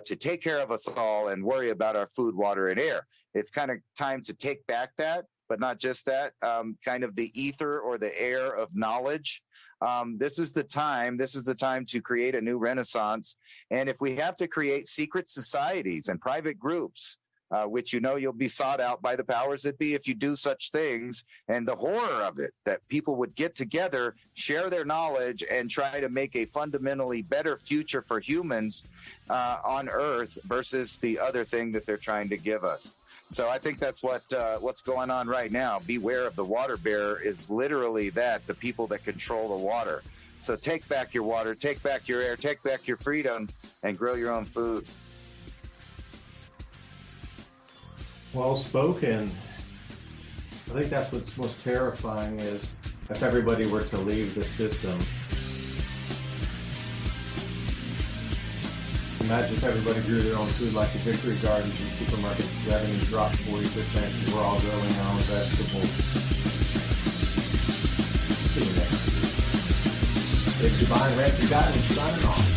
to take care of us all and worry about our food, water, and air. It's kind of time to take back that, but not just that, kind of the ether or the air of knowledge. This is the time to create a new renaissance. And if we have to create secret societies and private groups, which you'll be sought out by the powers that be if you do such things, and the horror of it, that people would get together, share their knowledge, and try to make a fundamentally better future for humans on Earth versus the other thing that they're trying to give us. So I think that's what's going on right now. Beware of the water bearer is literally that, the people that control the water. So take back your water, take back your air, take back your freedom, and grow your own food. Well spoken. I think that's what's most terrifying is if everybody were to leave the system. Imagine if everybody grew their own food like the Victory Gardens and supermarkets. Revenue dropped 40% and we're all growing our own vegetables. See you next week. Big DuByne, Ransom Godwin signing off.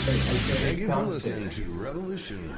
Thank you for listening to Revolution